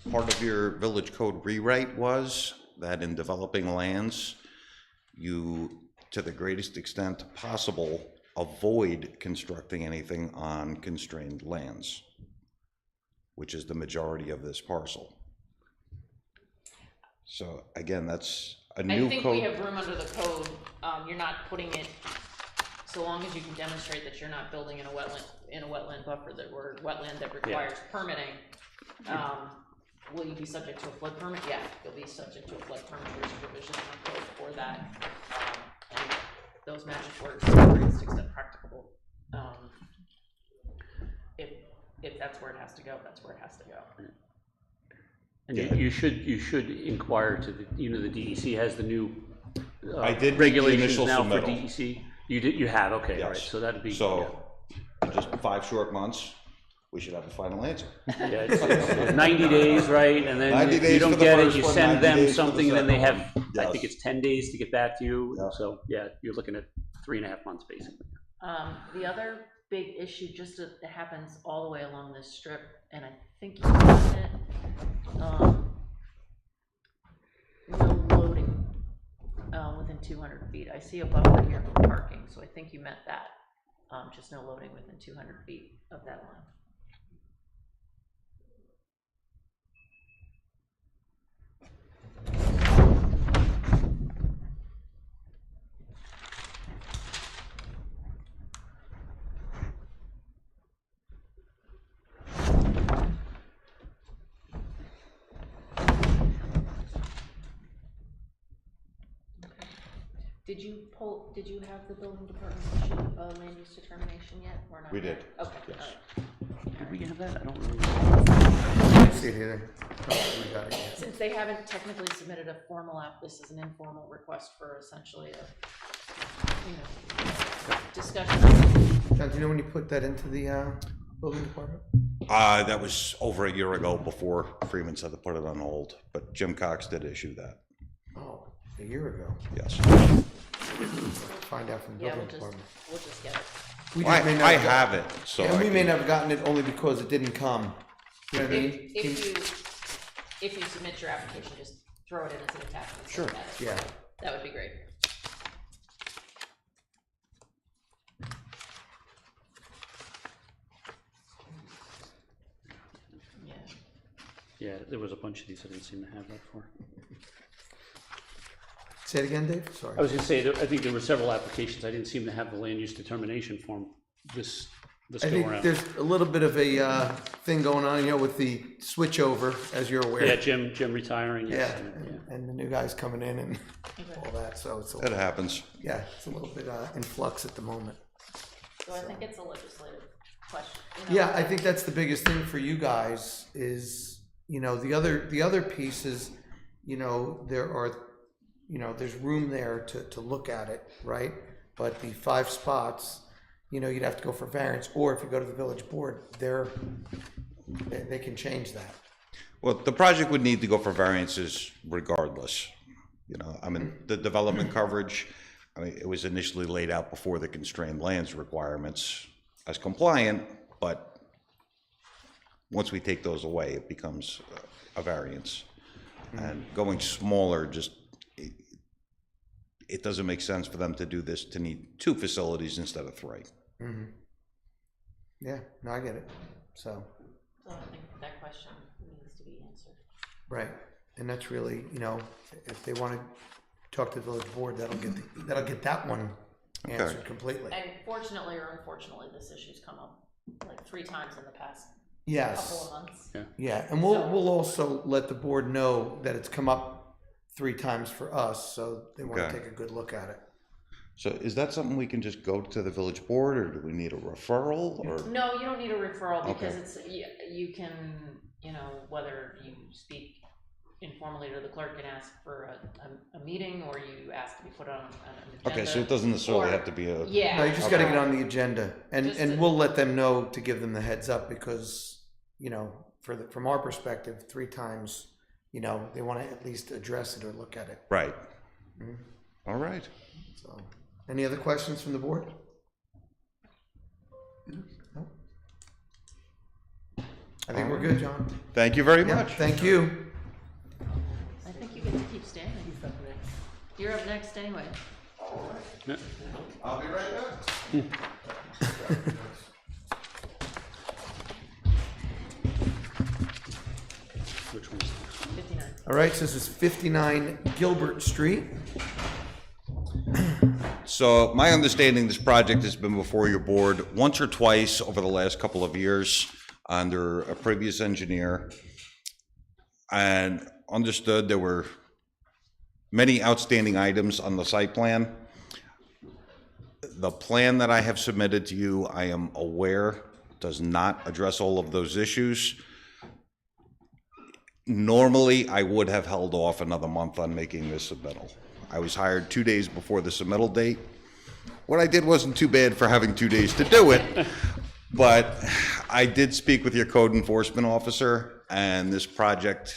Part of your village code rewrite was that in developing lands, you, to the greatest extent possible, avoid constructing anything on constrained lands, which is the majority of this parcel. So again, that's a new code. I think we have room under the code. You're not putting it, so long as you can demonstrate that you're not building in a wetland buffer or wetland that requires permitting. Will you be subject to a flood permit? Yeah, you'll be subject to a flood permit. There's provisions in the code for that. And those magic words, to the greatest extent practicable. If that's where it has to go, that's where it has to go. And you should inquire to the, the DEC has the new I did the regulations initial now for submittal. DEC. You have, okay, all right, Yes. so that'd be. So in just 5 short months, we should have a final answer. Yeah, it's 90 days, right? And then 90 if you days don't for the get it, first you one, send 90 them days for the something, and then they second have, one. I think Yes. it's 10 days to get back to you. Yeah. So, yeah, you're looking at 3.5 months, basically. The other big issue just that happens all the way along this strip, and I think you mentioned it, no loading within 200 feet. I see a buffer here for parking, so I think you meant that. Just no loading within 200 feet of that line. Did you have the building department issue land use determination yet, or not? We did. Okay, Yes. all right. Did we have that? I don't remember. I see it here. Oh, we got it. Since they haven't technically submitted a formal app, this is an informal request for essentially a, discussion. John, do you know when you put that into the building department? That was over a year ago before Freeman said to put it on hold, but Jim Cox did issue that. Oh, a year ago. Yes. Find out from the Yeah, building department. we'll just get it. We just may not I got- have it, so. And I we may can- not have gotten it only because it didn't come. You know what I mean? If you submit your application, just throw it in as an attachment. so Sure. we got it. Yeah. That would be great. Yeah. Yeah, there was a bunch of these I didn't seem to have that for. Say it again, Dave? Sorry. I was gonna say, I think there were several applications, I didn't seem to have the land use determination form this I go think around. there's a little bit of a thing going on, with the switch over, as you're aware. Yeah, Jim retiring, Yeah, yes. and the new guys coming in and all that, so it's, It happens. yeah, it's a little bit in flux at the moment. So I think it's a legislative question. Yeah, I think that's the biggest thing for you guys is, you know, the other piece is, you know, there's room there to look at it, right? But the 5 spots, you know, you'd have to go for variance, or if you go to the village board, they can change that. Well, the project would need to go for variances regardless. You know, I mean, the development coverage, I mean, it was initially laid out before the constrained lands requirements as compliant, but once we take those away, it becomes a variance. And going smaller, just, it doesn't make sense for them to do this, to need 2 facilities instead of 3. Mm-hmm. Yeah, no, I get it, so. So I think that question needs to be answered. Right, and that's really, you know, if they want to talk to the village board, that'll get that one answered completely. And fortunately or unfortunately, this issue's come up like 3 times in the past Yes. couple of months. Yeah, and we'll also let the board know that it's come up 3 times for us, so they want to Okay. take a good look at it. So is that something we can just go to the village board, or do we need a referral, or? No, you don't need a referral because Okay. it's, you can, you know, whether you speak informally to the clerk and ask for a meeting, or you ask to be put on an agenda. Okay, so it doesn't necessarily or- have to be a. Yeah. No, you just gotta get on the agenda, and Just and to- we'll let them know to give them the heads up, because, you know, from our perspective, 3 times, you know, they want to at least address it or look at it, Right. All right. so. Any other questions from the board? No? I think we're good, John. Thank you very Yeah, much. thank you. I think you get to keep standing. You're up next anyway. I'll be right back. Which one's? 59. All right, so this is 59 Gilbert Street. So my understanding, this project has been before your board once or twice over the last couple of years under a previous engineer, and understood there were many outstanding items on the site plan. The plan that I have submitted to you, I am aware, does not address all of those issues. Normally, I would have held off another month on making this submittal. I was hired 2 days before the submittal date. What I did wasn't too bad for having 2 days to do it, but I did speak with your code enforcement officer, and this project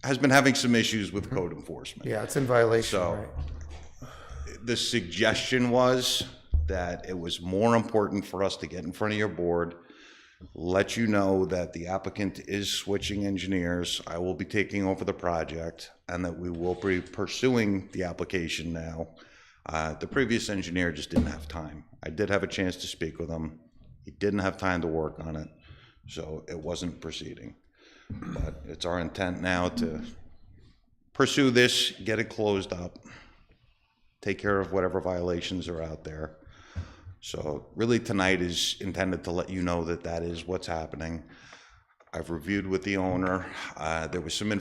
has been having some issues with code enforcement. Yeah, it's in violation, So- right? The suggestion was that it was more important for us to get in front of your board, let you know that the applicant is switching engineers, I will be taking over the project, and that we will be pursuing the application now. The previous engineer just didn't have time. I did have a chance to speak with him. He didn't have time to work on it, so it wasn't proceeding. But it's our intent now to pursue this, get it closed up, take care of whatever violations are out there. So really tonight is intended to let you know that that is what's happening. I've reviewed with the owner. There was some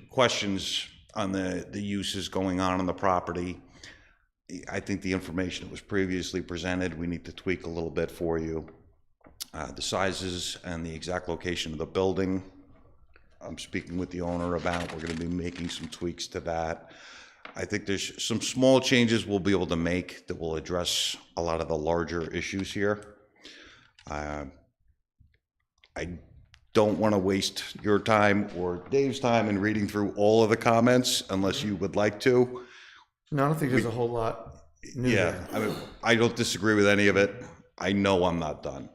questions on the uses going on the property. I think the information that was previously presented, we need to tweak a little bit for you. The sizes and the exact location of the building, I'm speaking with the owner about. We're going to be making some tweaks to that. I think there's some small changes we'll be able to make that will address a lot of the larger issues here. I don't want to waste your time or Dave's time in reading through all of the comments unless you would like to. No, I don't think there's a whole lot new Yeah, there. I mean, I don't disagree with any of it. I know I'm not done.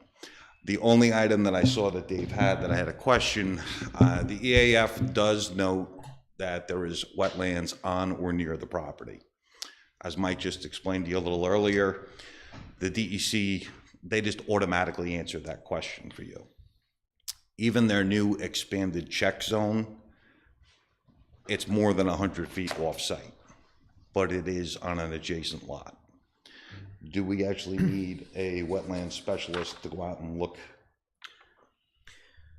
The only item that I saw that Dave had that I had a question, the EAF does note that there is wetlands on or near the property. As Mike just explained to you a little earlier, the DEC, they just automatically answer that question for you. Even their new expanded check zone, it's more than 100 feet off site, but it is on an adjacent lot. Do we actually need a wetland specialist to go out and look?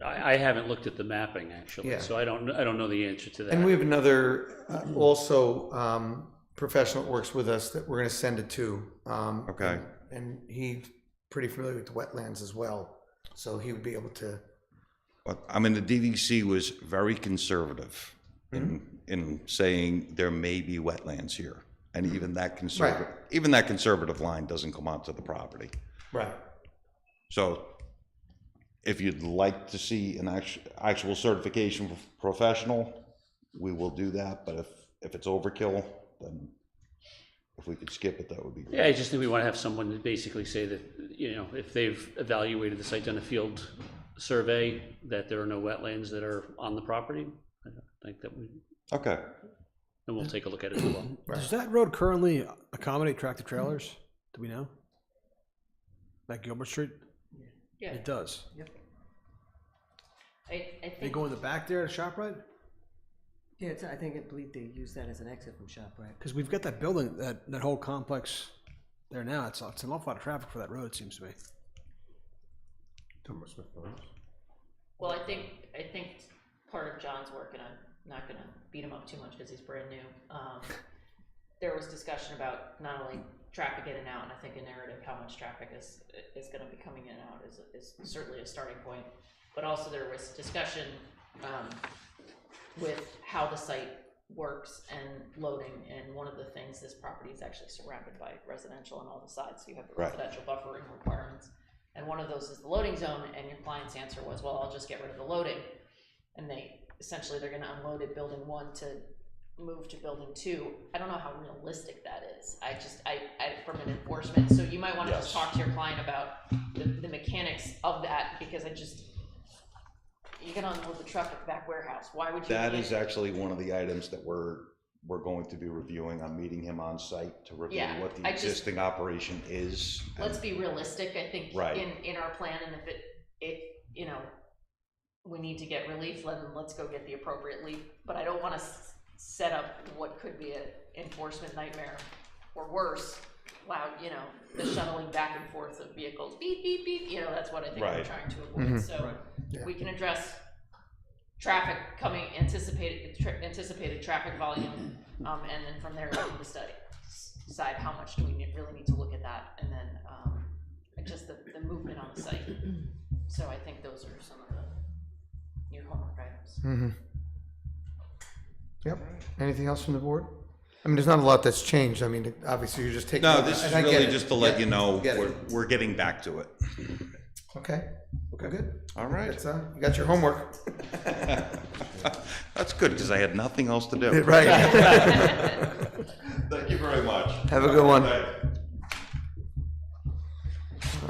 I haven't looked at the mapping, actually, Yeah. so I don't know the answer to that. And we have another, also, professional that works with us that we're gonna send it to. Okay. And he's pretty familiar with the wetlands as well, so he would be able to I mean, the DDC was very conservative in saying there may be wetlands here. And even that conservative line doesn't come onto the property. Right. So if you'd like to see an actual certification for professional, we will do that. But if it's overkill, then if we could skip it, that would be great. Yeah, I just think we want to have someone to basically say that, you know, if they've evaluated the site, done a field survey, that there are no wetlands that are on the property. I think that we, Okay. and we'll take a look at it as well. Does that road currently accommodate tractor trailers? Do we know? Like Gilbert Street? Yeah. It does. I They think, go in the back there to ShopRite? Yeah, I believe they use that as an exit from ShopRite. Because we've got that building, that whole complex there now. It's an awful lot of traffic for that road, it seems to me. well, I think part of John's work, and I'm not gonna beat him up too much because he's brand new. There was discussion about not only traffic in and out, and I think a narrative how much traffic is gonna be coming in and out is certainly a starting point. But also there was discussion, with how the site works and loading, and one of the things, this property is actually surrounded by residential on all the sides, so you have the Right. residential buffering requirements. And one of those is the loading zone, and your client's answer was, well, I'll just get rid of the loading. And they're gonna unload at building 1 to move to building 2. I don't know how realistic that is. I from an enforcement, so you might wanna just talk to your client about the mechanics of that, because you're gonna unload the truck at the back warehouse. Why would you? That is actually one of the items that we're going to be reviewing. I'm meeting him on site to review what the existing operation is. Let's be realistic, I think, Right. in our plan, and if you know, we need to get relief, let's go get the appropriate relief. But I don't wanna set up what could be an enforcement nightmare, or worse, loud, you know, the shuttling back and forth of vehicles, beep, beep, beep, you know, that's what I think we're Right. trying to avoid. So we can address traffic coming, anticipated traffic volume, and then from there we can decide how much do we really need to look at that, and then just the movement on the site. So I think those are some of your homework items. Yep. Anything else from the board? I mean, there's not a lot that's changed. I mean, obviously you're just taking. No, this is and I get really it. just to let you know Get it. we're getting back to it. Okay. Good. All right. That's, you got your homework. That's good, because I had nothing else to do. Right. Thank you very much. Have a good one.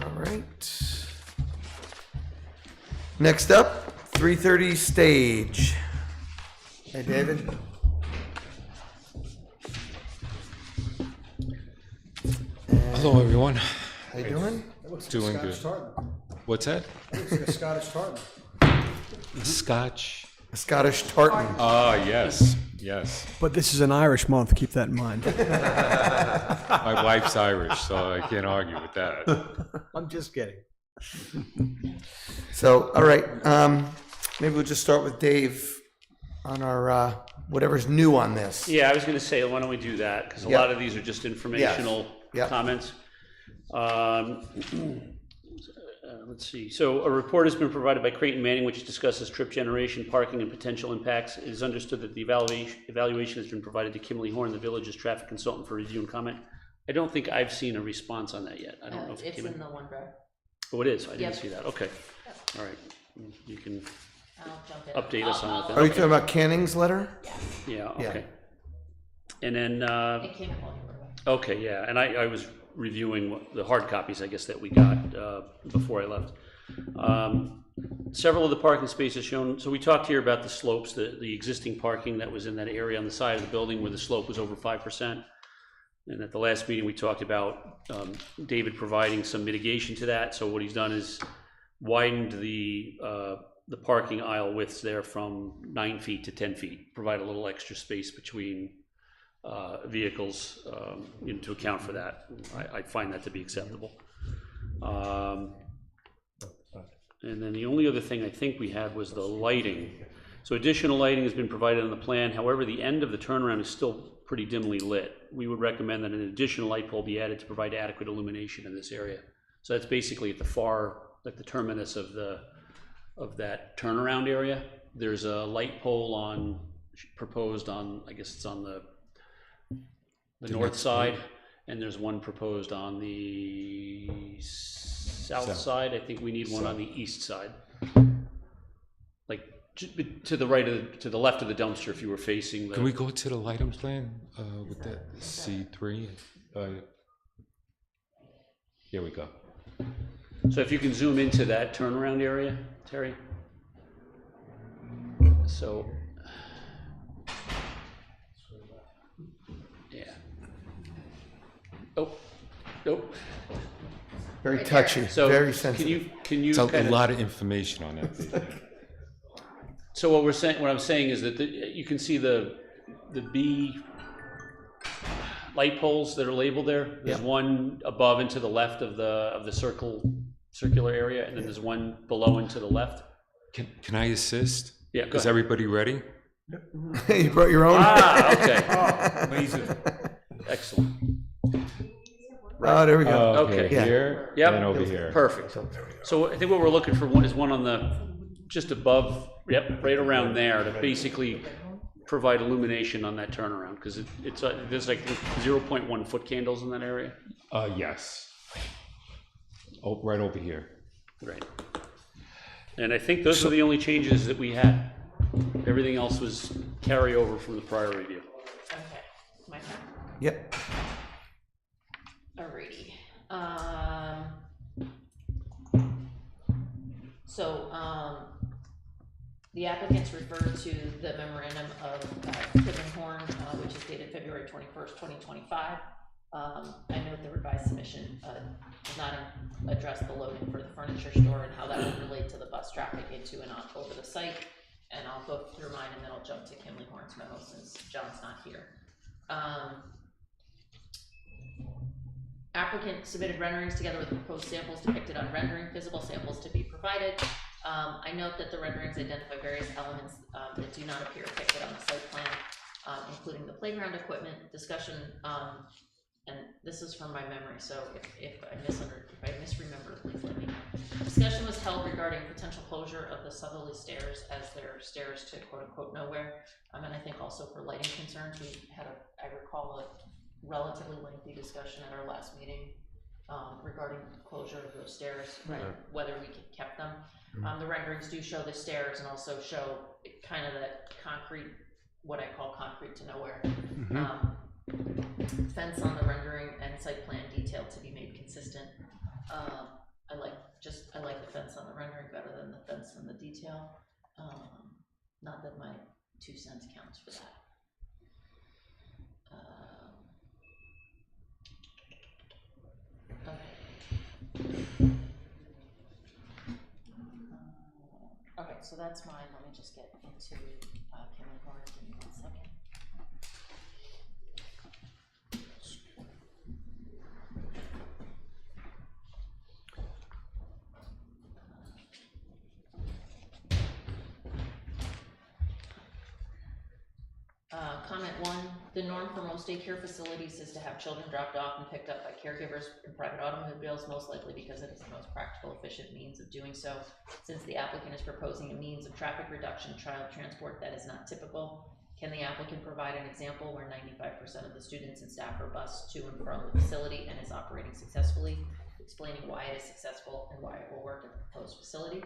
All right. Next up, 3:30 stage. Hey, David. Hello, everyone. How you doing? Doing good. What's that? Looks like a Scottish tartan. Scotch. A Scottish tartan. Ah, yes, yes. But this is an Irish month, keep that in mind. My wife's Irish, so I can't argue with that. I'm just kidding. So, all right, maybe we'll just start with Dave on our, whatever's new on this. Yeah, I was gonna say, why don't we do that, because a lot of these are just informational Yep. comments. Let's see, so a report has been provided by Creighton Manning, which discusses trip generation, parking, and potential impacts. It is understood that the evaluation has been provided to Kimberly Horn, the village's traffic consultant, for review and comment. I don't think I've seen a response on that yet. I don't know if it It's came in. in the OneDrive. Oh, it is, I didn't Yep. see that, okay. All right, you can I'll jump in. update us on it Are then. you talking about Canning's letter? Yeah, Yeah. okay. And then, It came in while you were away. okay, yeah, and I was reviewing the hard copies, I guess, that we got before I left. Several of the parking spaces shown, so we talked here about the slopes, the existing parking that was in that area on the side of the building where the slope was over 5%. And at the last meeting, we talked about David providing some mitigation to that. So what he's done is widened the parking aisle widths there from 9 feet to 10 feet, provide a little extra space between vehicles to account for that. I find that to be acceptable. And then the only other thing I think we had was the lighting. So additional lighting has been provided on the plan. However, the end of the turnaround is still pretty dimly lit. We would recommend that an additional light pole be added to provide adequate illumination in this area. So that's basically at the terminus of the of that turnaround area. There's a light pole proposed on, I guess it's on the north side, and there's one proposed on the south side. I think we need one on the east side. Like to the right to the left of the dumpster if you were facing the. Can we go to the lighting plan with that C3? Here we go. So if you can zoom into that turnaround area, Terry. So, yeah. Oh. Very touchy, So very sensitive. Can you It's a kinda- lot of information on that. So what I'm saying is that you can see the B light poles that are labeled there. There's one above and to the left of the circular area, and then there's one below and to the left. Can I assist? Yeah, go Is ahead. everybody ready? You brought your own? Okay. Excellent. Oh, there we go. Okay. Yeah. Here Yep. and over here. Perfect. So I think what we're looking for is one on the, just above, right around there, to basically provide illumination on that turnaround, because there's like 0.1 foot candles in that area. Yes. Oh, right over here. Right. And I think those are the only changes that we had. Everything else was carryover from the prior review. Okay, my turn. Yep. Alrighty. The applicants referred to the memorandum of Horn, which is dated February 21st, 2025. I note the revised submission does not address the loading for the furniture store and how that would relate to the bus traffic into and over the site. And I'll go through mine and then I'll jump to Kinley Horn's memo since John's not here. Applicant submitted renderings together with proposed samples depicted on rendering, visible samples to be provided. I note that the renderings identify various elements that do not appear depicted on the site plan, including the playground equipment, discussion, and this is from my memory, so if I misremember, please let me know. Discussion was held regarding potential closure of the southerly stairs as their stairs to quote unquote nowhere. And I think also for lighting concerns, we had I recall a relatively lengthy discussion at our last meeting regarding closure of those stairs, right, whether we kept them. The renderings do show the stairs and also show kind of that concrete, what I call concrete to nowhere. Fence on the rendering and site plan detail to be made consistent. I like the fence on the rendering better than the fence on the detail. Not that my 2 cents counts for that. Okay, so that's mine. Let me just get into Kinley Horn. Give me 1 second. Comment 1, the norm for most daycare facilities is to have children dropped off and picked up by caregivers in private automobiles, most likely because it is the most practical, efficient means of doing so. Since the applicant is proposing a means of traffic reduction child transport that is not typical, can the applicant provide an example where 95% of the students and staff are bused to and from the facility and is operating successfully, explaining why it is successful and why it will work at the proposed facility?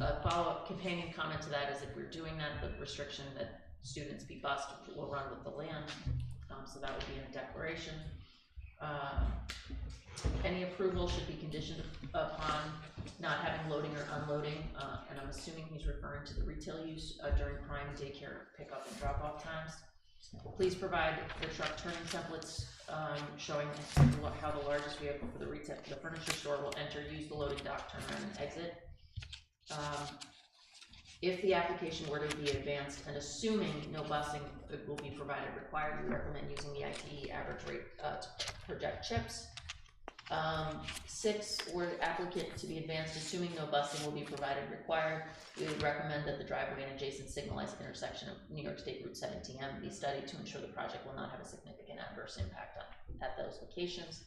A follow-up companion comment to that is if we're doing that, the restriction that students be bused will run with the land, so that would be in a declaration. Any approval should be conditioned upon not having loading or unloading, and I'm assuming he's referring to the retail use during prime daycare pickup and drop-off times. Please provide the truck turning templates showing how the largest vehicle for the furniture store will enter, use the loading dock, turn around, and exit. If the application were to be advanced and assuming no busing will be provided required, we recommend using the ITE average rate to project chips. 6, were applicant to be advanced, assuming no busing will be provided required, we would recommend that the driveway and adjacent signalized intersection of New York State Route 17M be studied to ensure the project will not have a significant adverse impact at those locations.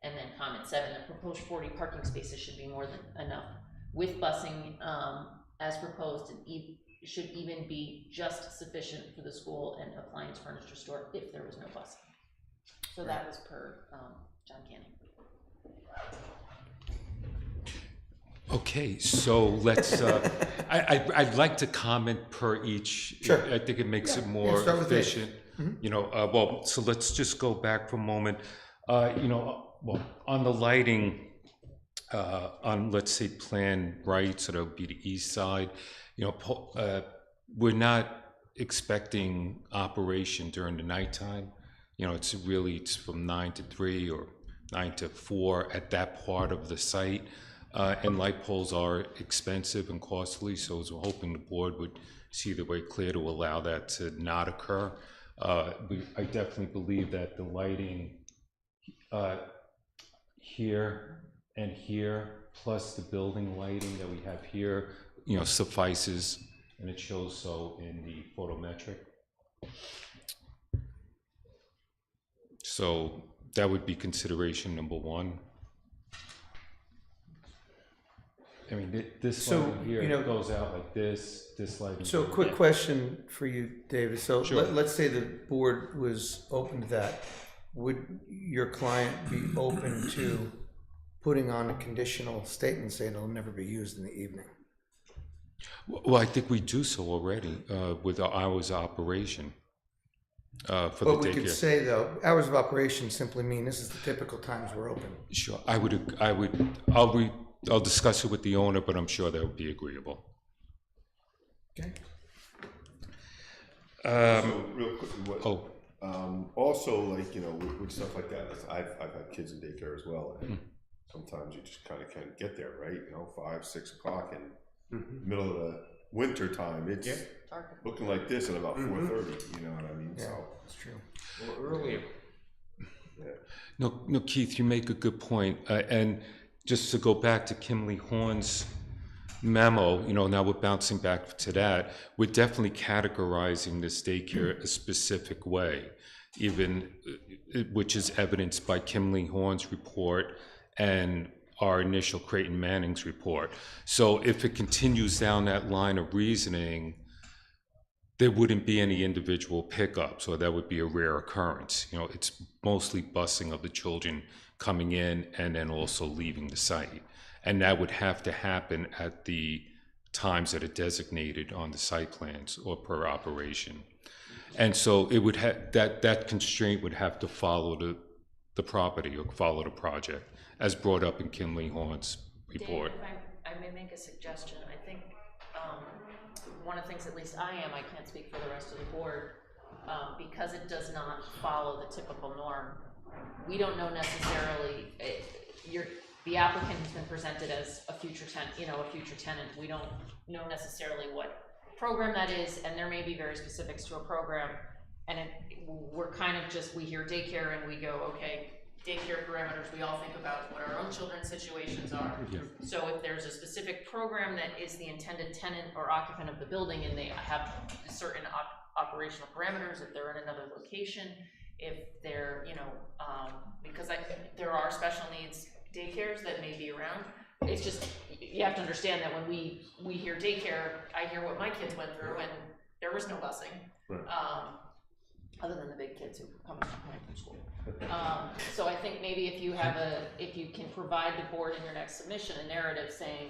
And then comment 7, the proposed 40 parking spaces should be more than enough. With busing, as proposed, should even be just sufficient for the school and appliance furniture store if there was no busing. So that was per John Canning. Okay, so let's, I'd like to comment per each. Sure. I think it makes it more start with Dave. efficient. You know, well, so let's just go back for a moment. You know, well, on the lighting, on, let's say, plan right, so that would be the east side, you know, we're not expecting operation during the nighttime. You know, it's from 9 to 3 or 9 to 4 at that part of the site. And light poles are expensive and costly, so we're hoping the board would see the way clear to allow that to not occur. I definitely believe that the lighting here and here, plus the building lighting that we have here, you know, suffices, and it shows so in the photometric. So that would be consideration number 1. I mean, this So, lighting here you know, goes out like this lighting. So, here. quick question for you, David. So, Sure. let's say the board was open to that. Would your client be open to putting on a conditional statement saying it'll never be used in the evening? Well, I think we do so already with our hours of operation for the But we daycare. could say, though, hours of operation simply mean this is the typical times we're open. Sure, I'll discuss it with the owner, but I'm sure that would be agreeable. Okay. So real quick, Oh, also, like, you know, with stuff like that, I've had kids in daycare as well, and sometimes you just kind of can't get there, right? You know, 5, 6 o'clock in middle of the winter time, it's looking like this at about 4:30. You know what I mean? Yeah, So that's true. Earlier. no, Keith, you make a good point. And just to go back to Kimley Horn's memo, you know, now we're bouncing back to that, we're definitely categorizing this daycare a specific way, even, which is evidenced by Kimley Horn's report and our initial Creighton Manning's report. So if it continues down that line of reasoning, there wouldn't be any individual pickups, or that would be a rare occurrence. You know, it's mostly busing of the children coming in and then also leaving the site. And that would have to happen at the times that are designated on the site plans or per operation. And so it would have, that constraint would have to follow the property or follow the project, as brought up in Kimley Horn's report. David, if I may make a suggestion, I think one of the things, at least I can't speak for the rest of the board, because it does not follow the typical norm. We don't know necessarily, the applicant has been presented as a future tenant. We don't know necessarily what program that is, and there may be very specifics to a program, and we're kind of just, we hear daycare and we go, okay, daycare parameters, we all think about what our own children's situations are. Yeah. So if there's a specific program that is the intended tenant or occupant of the building and they have certain operational parameters, if they're in another location, if they're, because there are special needs daycares that may be around. It's just, you have to understand that when we hear daycare, I hear what my kids went through when there was no busing. Right. Other than the big kids who come from school. So I think maybe if you can provide the board in your next submission a narrative saying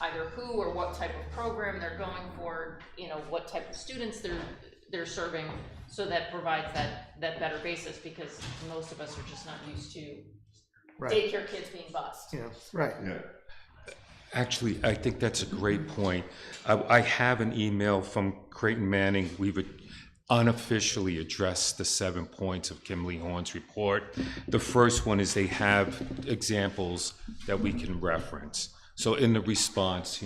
either who or what type of program they're going for, what type of students they're serving, so that provides that better basis, because most of us are just not used to daycare kids being bused. Yeah, right. yeah. Actually, I think that's a great point. I have an email from Creighton Manning. We've unofficially addressed the 7 points of Kimley Horn's report. The first one is they have examples that we can reference. So in the response,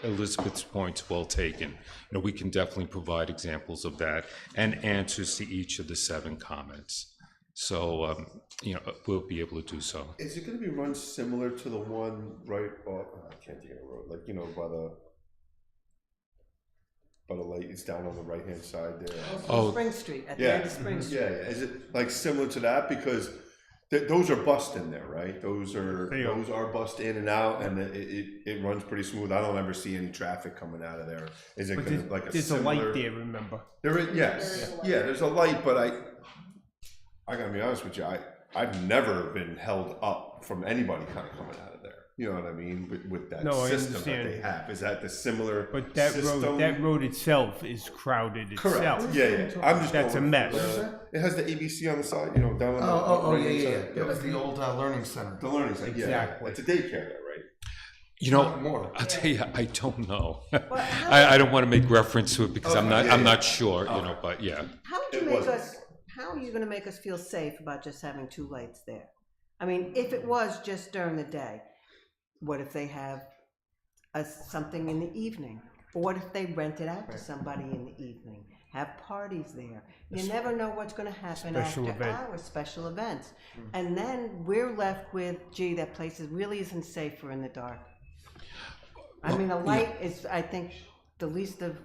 Elizabeth's point's well taken. We can definitely provide examples of that and answers to each of the 7 comments. So, we'll be able to do so. Is it going to be run similar to the one right off? I can't think of the road. Like by the light, it's down on the right hand side there. Spring Street, at the end of Spring Street. Yeah. Is it like similar to that? Because those are bussed in there, right? Those are They are. bussed in and out, and it runs pretty smooth. I don't ever see any traffic coming out of there. Is it But gonna like a there's a similar? light there, remember? There is, yes, yeah. There's a light, but I gotta be honest with you. I've never been held up from anybody kind of coming out of there. You know what I mean? With that No, I system that understand. they have. Is that the similar But that system? road itself is crowded itself. Correct. Yeah. I'm just. That's going a mess. It has the ABC on the side. You know, down on the. Oh, yeah, right-hand yeah, side. yeah. That was the old learning center. The learning center. Yeah. Exactly. It's a daycare there, right? You know, Not more. I'll tell you, I don't know. Well, how- I don't want to make reference to it because I'm Okay, not yeah. sure, you know, but yeah. How would you It make wasn't. us, how are you gonna make us feel safe about just having two lights there? I mean, if it was just during the day, what if they have something in the evening? Or what if they rent it out to somebody in the evening? Have parties there. You never know what's gonna happen Special after event. hours, special events. And then we're left with, gee, that place really isn't safer in the dark. I mean, a light is, I think, the least of,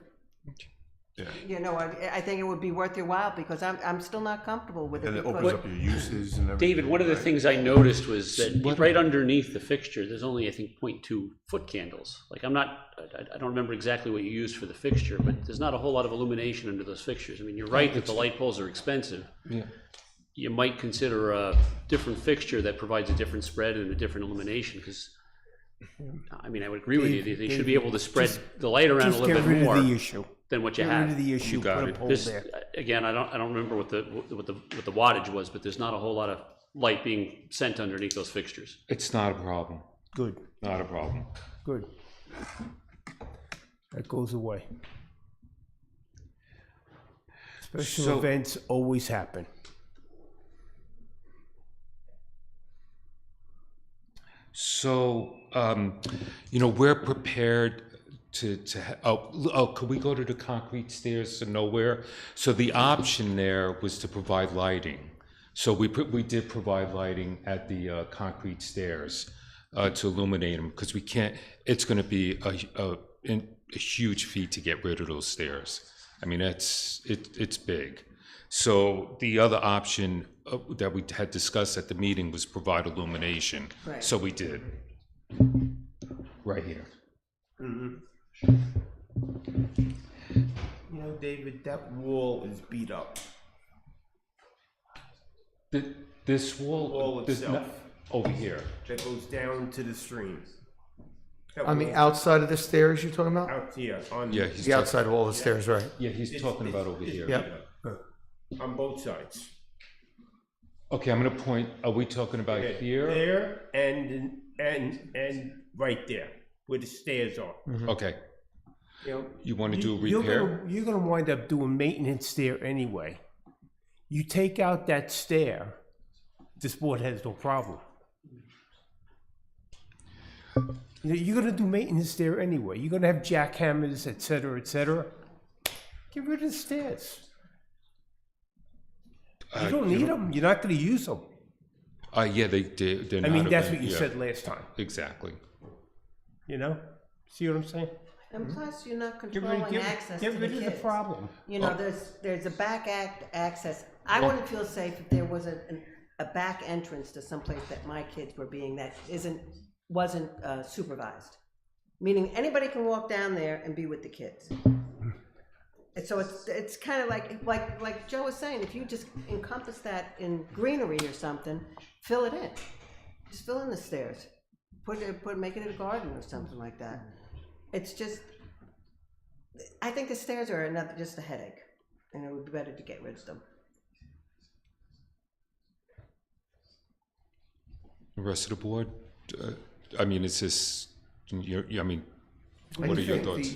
you know, I think it would be worth your while, because I'm still not comfortable with it. And it because- opens up your uses and everything. David, one of the things I noticed was that right underneath the fixture, there's only, I think, 0.2 foot candles. Like, I don't remember exactly what you used for the fixture, but there's not a whole lot of illumination under those fixtures. I mean, you're right that the light poles are expensive. Yeah. You might consider a different fixture that provides a different spread and a different illumination, because, I mean, I would agree with you, they should be able to spread the light around a Just little get bit rid more of the issue. than what you Get have. rid of the issue, You got put a it. pole This, there. again, I don't remember what the wattage was, but there's not a whole lot of light being sent underneath those fixtures. It's not a problem. Good, Not a problem. good. That goes away. Special So- events always happen. So, you know, we're prepared could we go to the concrete stairs to nowhere? So the option there was to provide lighting. So we did provide lighting at the concrete stairs to illuminate them, because we can't, it's gonna be a huge feat to get rid of those stairs. I mean, it's big. So the other option that we had discussed at the meeting was provide illumination. Right. So we did. Right here. You know, David, that wall is beat up. This wall, Wall this itself. over here. That goes down to the stream. That On the wall outside of the stairs you're talking about? out here, on. Yeah, he's The outside of all the stairs, right? Yeah, he's talking about over here. Yeah. On both sides. Okay, I'm gonna point. Are we talking about Okay, here? There and right there, where the stairs are. Okay. You know, You want to do a you're repair? you're gonna wind up doing maintenance there anyway. You take out that stair, this board has no problem. You know, you're gonna do maintenance there anyway. You're gonna have jackhammers, et cetera, et cetera. Get rid of the stairs. You don't need them. You're not gonna use them. Yeah, they're I not. mean, that's a- what you yeah, said last time. Exactly. You know? See what I'm saying? And plus, you're not Get rid, controlling get, access get to rid the of kids. the problem. You know, there's a access. I wouldn't feel safe if there was a back entrance to someplace that my kids were being that wasn't supervised. Meaning anybody can walk down there and be with the kids. And so it's kind of like Joe was saying, if you just encompass that in greenery or something, fill it in. Just fill in the stairs. Make it a garden or something like that. It's just, I think the stairs are just a headache, and it would be better to get rid of them. The rest of the board. I mean, it's just. I mean, I what are your think thoughts?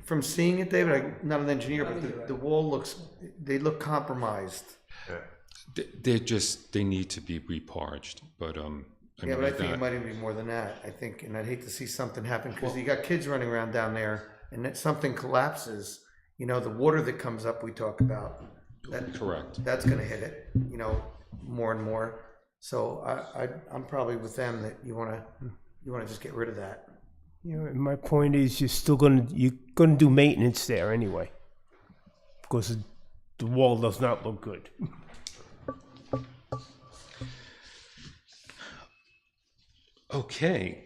From seeing it, David, I'm not an engineer, but the wall they look compromised. They need to be reparged, but I Yeah, mean, but I think it might even be more than that. I think, and I'd hate to see something happen, because you got kids running around down there, and that something collapses, you know, the water that comes up we talk about, correct. that's gonna hit it, you know, more and more. So I'm probably with them that you wanna just get rid of that. You know, and my point is, you're gonna do maintenance there anyway, because the wall does not look good. Okay.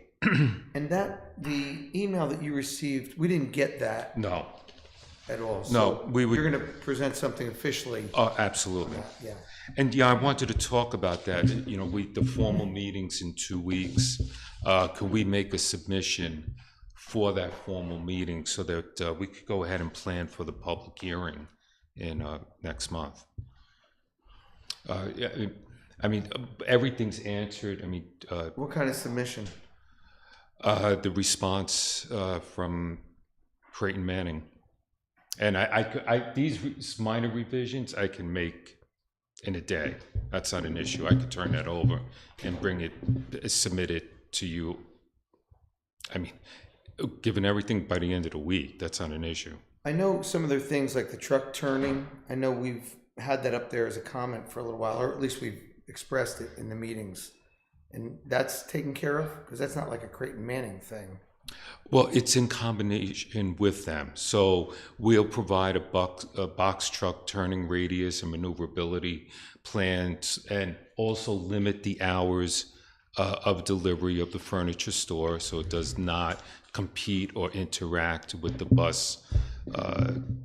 And the email that you received, we didn't get that No. at all. No, we would- You're gonna present something officially. Oh, absolutely. Yeah. And yeah, I wanted to talk about that. You know, the formal meetings in 2 weeks. Can we make a submission for that formal meeting so that we could go ahead and plan for the public hearing in next month? Yeah, I mean, everything's answered. I mean, What kind of submission? the response from Creighton Manning. And these minor revisions I can make in a day. That's not an issue. I could turn that over and submit it to you. I mean, given everything by the end of the week, that's not an issue. I know some of the things like the truck turning, I know we've had that up there as a comment for a little while, or at least we've expressed it in the meetings. And that's taken care of? Because that's not like a Creighton Manning thing. Well, it's in combination with them. So we'll provide a box truck turning radius and maneuverability plans, and also limit the hours of delivery of the furniture store so it does not compete or interact with the bus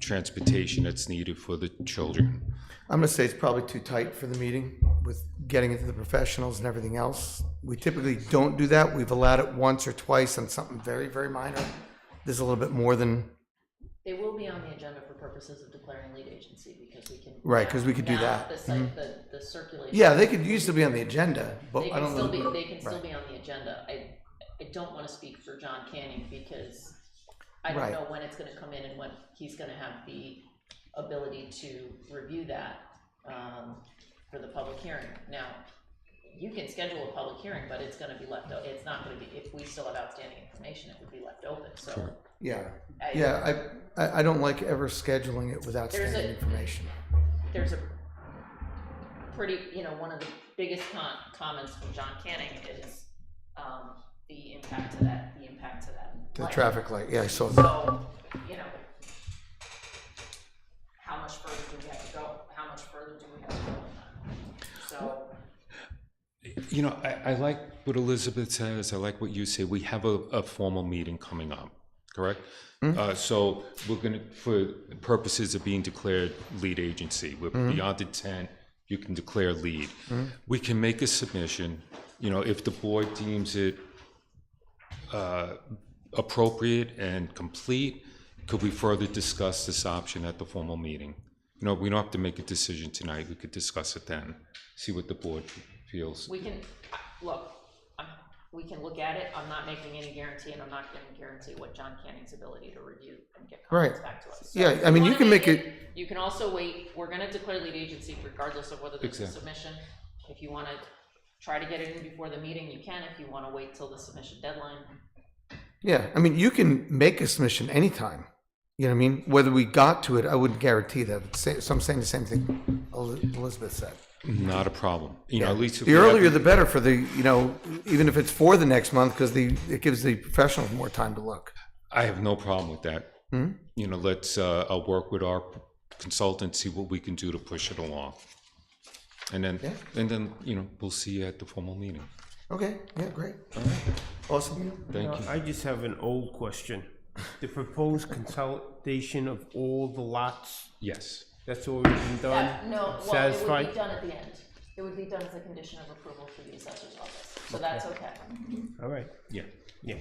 transportation that's needed for the children. I'm gonna say it's probably too tight for the meeting with getting into the professionals and everything else. We typically don't do that. We've allowed it once or twice on something very, very minor. There's a little bit more than, They will be on the agenda for purposes of declaring lead agency, because we can. Right, 'cause we could do now that. The site, the circulation. yeah, they could usually be on the agenda, but They I can don't still know. be, they can still Right. be on the agenda. I don't wanna speak for John Canning, because I don't Right. know when it's gonna come in and when he's gonna have the ability to review that, for the public hearing. Now, you can schedule a public hearing, but it's gonna be left, it's not gonna be, if we still have outstanding information, it would be left open, so. Sure. Yeah, I- yeah, I don't like ever scheduling it without There's standing a- information. There's a pretty, one of the biggest comments from John Canning is, the impact to that. To the light. traffic light, yeah, I saw that. So, how much further do we have to go? How much further do we have to go in that? So, You know, I like what Elizabeth says. I like what you say. We have a formal meeting coming up, correct? So we're gonna, for purposes of being declared lead agency, we're beyond intent, you can declare lead. We can make a submission, if the board deems it appropriate and complete, could we further discuss this option at the formal meeting? We don't have to make a decision tonight. We could discuss it then, see what the board feels. we can, look, we can look at it. I'm not making any guarantee, and I'm not going to guarantee what John Canning's ability to review and get comments Right. back to us. So Yeah, if I mean, wanna you can make it, You can also wait. We're going to declare lead agency regardless of whether there's a Exactly. submission. If you want to try to get it in before the meeting, you can. If you want to wait till the submission deadline, yeah, I mean, you can make a submission anytime. You know what I mean? Whether we got to it, I wouldn't guarantee that. So I'm saying the same thing Elizabeth said. Not a problem. At least if The we have earlier the better for the, even if it's for the next month, because it gives the professionals more time to look. I have no problem with that. Let's, I'll work with our consultant, see what we can do to push it along. And then, we'll see you at the formal meeting. Okay, yeah, great. All right. Awesome. Thank you. I just have an old question. The proposed consolidation of all the lots, Yes. that's already been done? no. Well, it Satisfied? would be done at the end. It would be done as a condition of approval through the assessor's office. So that's okay. All right, Yeah. yeah.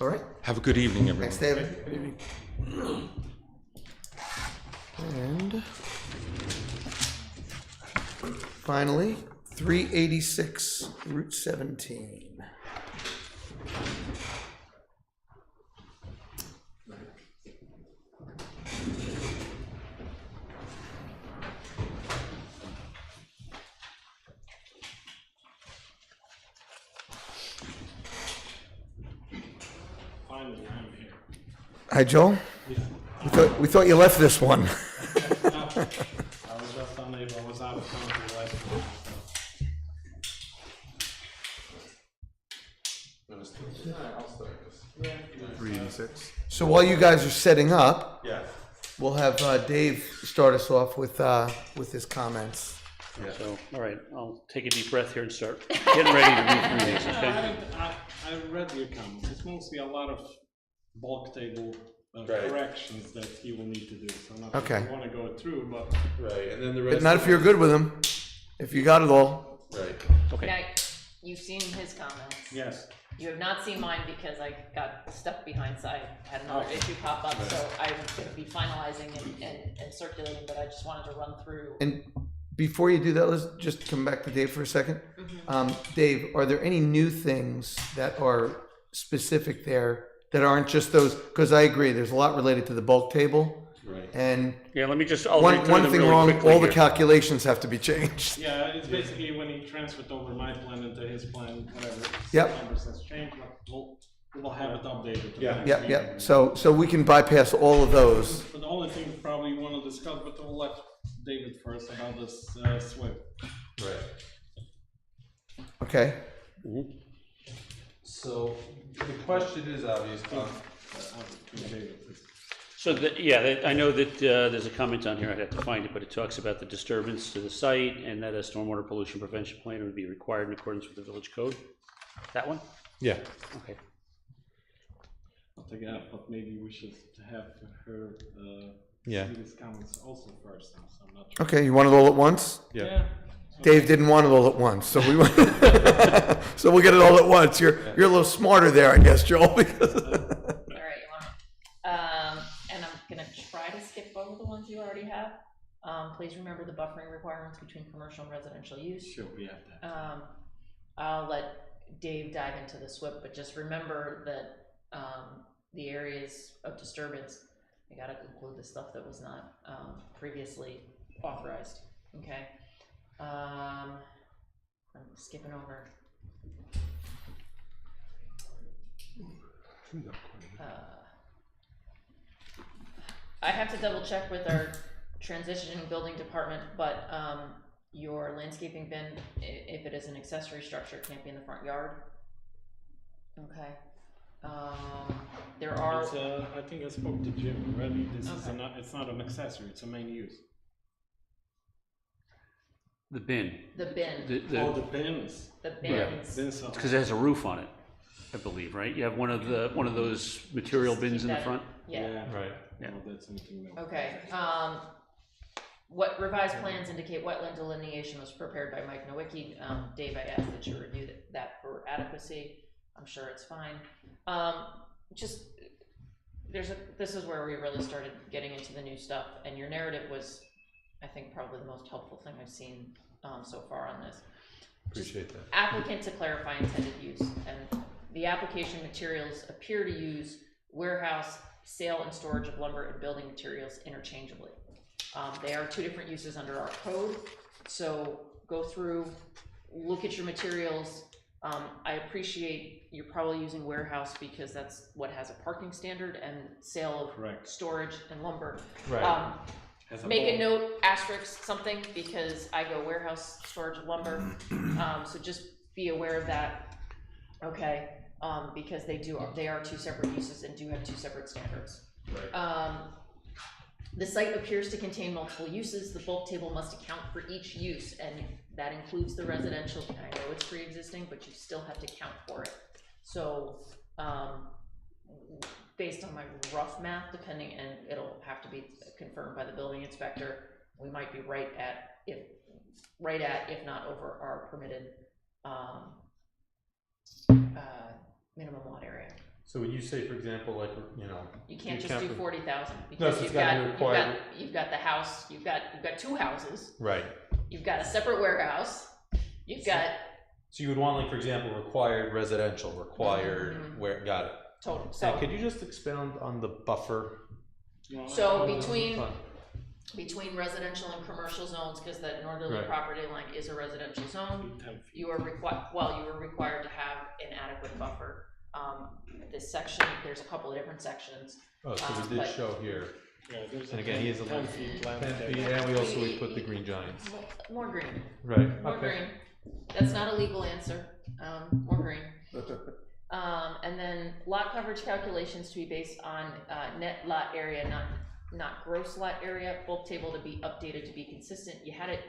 All right. Have a good evening, everyone. Thanks, David. And finally, 386 Route 17. Hi, Joel. We thought you left this one. I was just unable, I was out of country last month. 386. So while you guys are setting up, Yeah. we'll have Dave start us off with his comments. So, all right, I'll take a deep breath here and start getting ready to read through these, okay? I read your comments. It's mostly a lot of bulk table corrections that he will need to do. So not Okay. that I want to go through, but Right, and then the But rest. not if you're good with them. If you got it all. Right. Okay. Now, you've seen his comments. yes. You have not seen mine because I got stuck behind side, had another issue pop up, so I'm gonna be finalizing and circulating, but I just wanted to run through. And before you do that, let's just come back to Dave for a second. Dave, are there any new things that are specific there that aren't just those? Because I agree, there's a lot related to the bulk table. Right. And Yeah, let me just, I'll read through one them thing really wrong, quickly all the here. calculations have to be changed. Yeah, it's basically when he transferred over my plan into his plan, whatever. Yep. Numbers has changed, but we'll have it updated. to the Yeah. next Yep, meeting. yep. So we can bypass all of those. But the only thing probably you want to discuss, but we'll let David first about this SWIP. Right. Okay. So the question is obviously, So I know that there's a comment on here, I'd have to find it, but it talks about the disturbance to the site and that a stormwater pollution prevention plan would be required in accordance with the village code. That one? yeah, Okay. I'll take it out, but maybe we should have her yeah, see these comments also first, so I'm not sure. Okay, you want it all at once? yeah. Dave didn't want it all at once, so we went. So we'll get it all at once. You're a little smarter there, I guess, Joel. Because All right, you want it? And I'm gonna try to skip over the ones you already have. Please remember the buffering requirements between commercial and residential use. Sure, we have that. I'll let Dave dive into the SWIP, but just remember that, the areas of disturbance, I gotta include the stuff that was not, previously authorized, okay? I'm skipping over. I have to double check with our transitioning building department, but, your landscaping bin, if it is an accessory structure, can't be in the front yard. Okay. There are. It's, I think I spoke to Jim already. This is Okay. it's not an accessory, it's a main use. The bin. The bin, Oh, the bins. the bins. Bins are. Because it has a roof on it, I believe, right? You have one of those material Just bins keep in the that- front? Yeah, Right. Yeah. No, that's anything new. okay, what revised plans indicate wetland delineation was prepared by Mike Nowicki. Dave, I asked that you review that for adequacy. I'm sure it's fine. Just, this is where we really started getting into the new stuff, and your narrative was, I think, probably the most helpful thing I've seen, so far on this. Appreciate that. Applicant to clarify intended use, and the application materials appear to use warehouse, sale and storage of lumber and building materials interchangeably. They are two different uses under our code, so go through, look at your materials. I appreciate you're probably using warehouse because that's what has a parking standard, and sale of Correct. storage and lumber. Right. Has Make a bulk. note, asterisk something, because I go warehouse, storage of lumber, so just be aware of that, okay? Because they are two separate uses and do have two separate standards. Right. The site appears to contain multiple uses. The bulk table must account for each use, and that includes the residential. I know it's pre-existing, but you still have to count for it. So, based on my rough math, depending, and it'll have to be confirmed by the building inspector, we might be right at, if not over our permitted, minimum lot area. So when you say, for example, like, You can't just count do the- 40,000, No, because so it's you've gotta got, be required. you've got the house, you've got two houses, right. you've got a separate warehouse, you've got So you would want, like, for example, required residential, required where, got it. total, And so, could you just expound on the buffer? so between, Fine. between residential and commercial zones, because that northerly Right. property line is a residential zone, you are required to have an adequate buffer. This section, there's a couple of different sections. Oh, so we did but- show here. Yeah, there's And again, he has a 10 feet line there. and we also, we put the green giants. More green, Right, more okay. green. That's not a legal answer, more green. And then lot coverage calculations to be based on, net lot area, not gross lot area. Bulk table to be updated to be consistent. You had it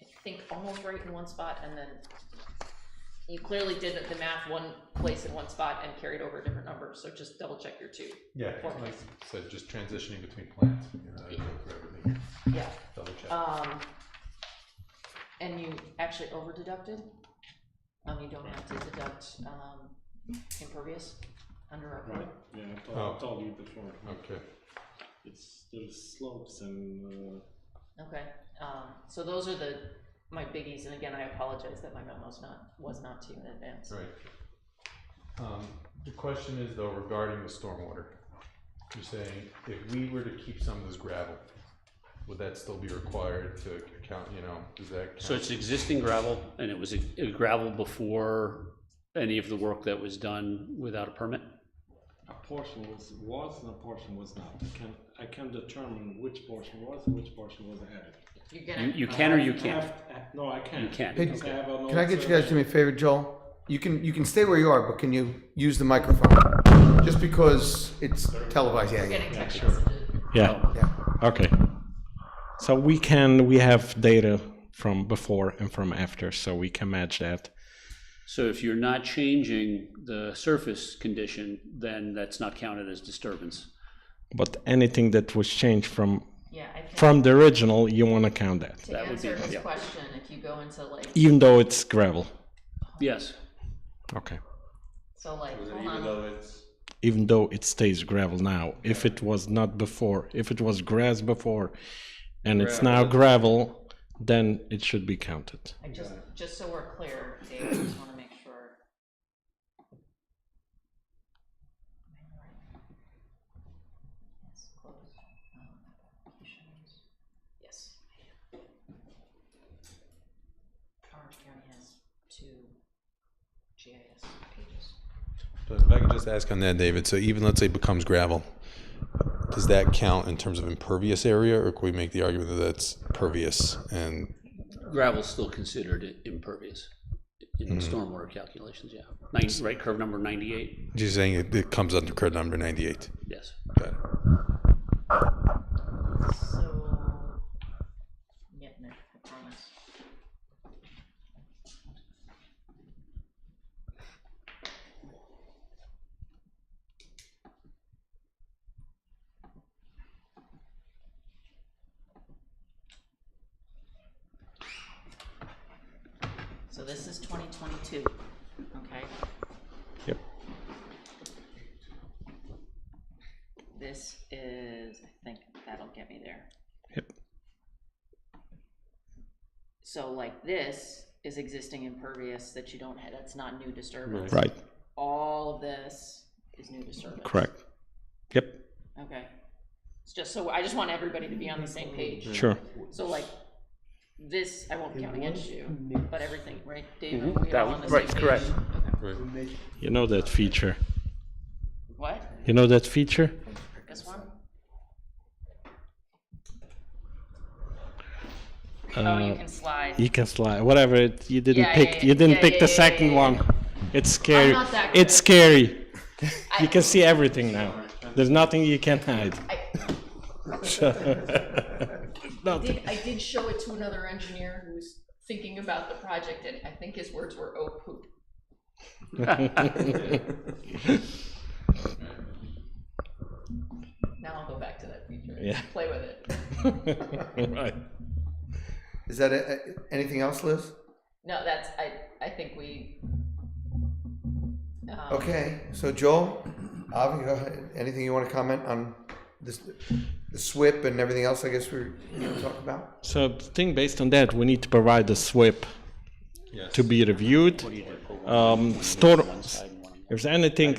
I think almost right in one spot, and then you clearly did the math one place in one spot and carried over a different number, so just double check your two. Yeah, formulas. so just transitioning between plans, you know, I go through everything, Yeah. double check. And you actually over deducted. You don't have to deduct, impervious under our code. Right, yeah, I told you before. Okay. There's slopes and, Okay, so those are my biggies, and again, I apologize that my memo was not to you in advance. Right. The question is though regarding the stormwater. You're saying if we were to keep some of this gravel, would that still be required to count, you know, does that count? So it's existing gravel, and it was gravel before any of the work that was done without a permit? a portion was and a portion was not. I can determine which portion was and which portion was added. You can or you can't? No, I can't. You can't. Hey, Because I have a Can I get you guys to do me a note, favor, Joel? You can stay where you are, but can you use the microphone? Just because it's televised, yeah. Getting text sure. messages. Yeah, Yeah. okay. So we have data from before and from after, so we can match that. So if you're not changing the surface condition, then that's not counted as disturbance. But anything that was changed from Yeah, I think the original, you want to count that, to that would answer be- his yeah. question, if you go into like, even though it's gravel. Yes. Okay. so like, hold on. Even though it stays gravel now, if it was not before, if it was grass before, and it's now gravel, then it should be counted. I just so we're clear, Dave, I just wanna make sure. Yes, close. Applications. Yes. Orange County has 2 GIS pages. But if I could just ask on that, David, so even let's say it becomes gravel, does that count in terms of impervious area, or can we make the argument that that's pervious and? Gravel's still considered impervious in stormwater calculations, yeah. Right, curve number 98, You're saying it comes under code number 98? yes. Got it. So, I'm getting there, I promise. So this is 2022, okay? Yep. This is, I think that'll get me there. Yep. So like this is existing impervious that you don't have, that's not new disturbance. Right. All of this is new disturbance. Correct. Yep. Okay. It's just so, I just want everybody to be on the same page. Sure. So like, this, I won't count against you, but everything, right, David? Mhm. We all on the Right, same correct. page? Okay. You know that feature. What? You know that feature? This one? Oh, you can slide. You can slide. Whatever. You didn't Yeah, pick. yeah, You didn't yeah, pick yeah, the yeah, second yeah, yeah. one. It's scary. not that It's good. scary. You can see everything now. There's nothing you can hide. I did show it to another engineer who was thinking about the project, and I think his words were, "Oh poop." Now I'll go back to that feature and Yeah. play with it. Right. Is that anything else, Liz? No, that's, I think we. Okay, so Joel, Avi, go ahead. Anything you want to comment on this, the SWIP and everything else I guess we're going to talk about? So the thing based on that, we need to provide the SWIP to be reviewed. If there's anything,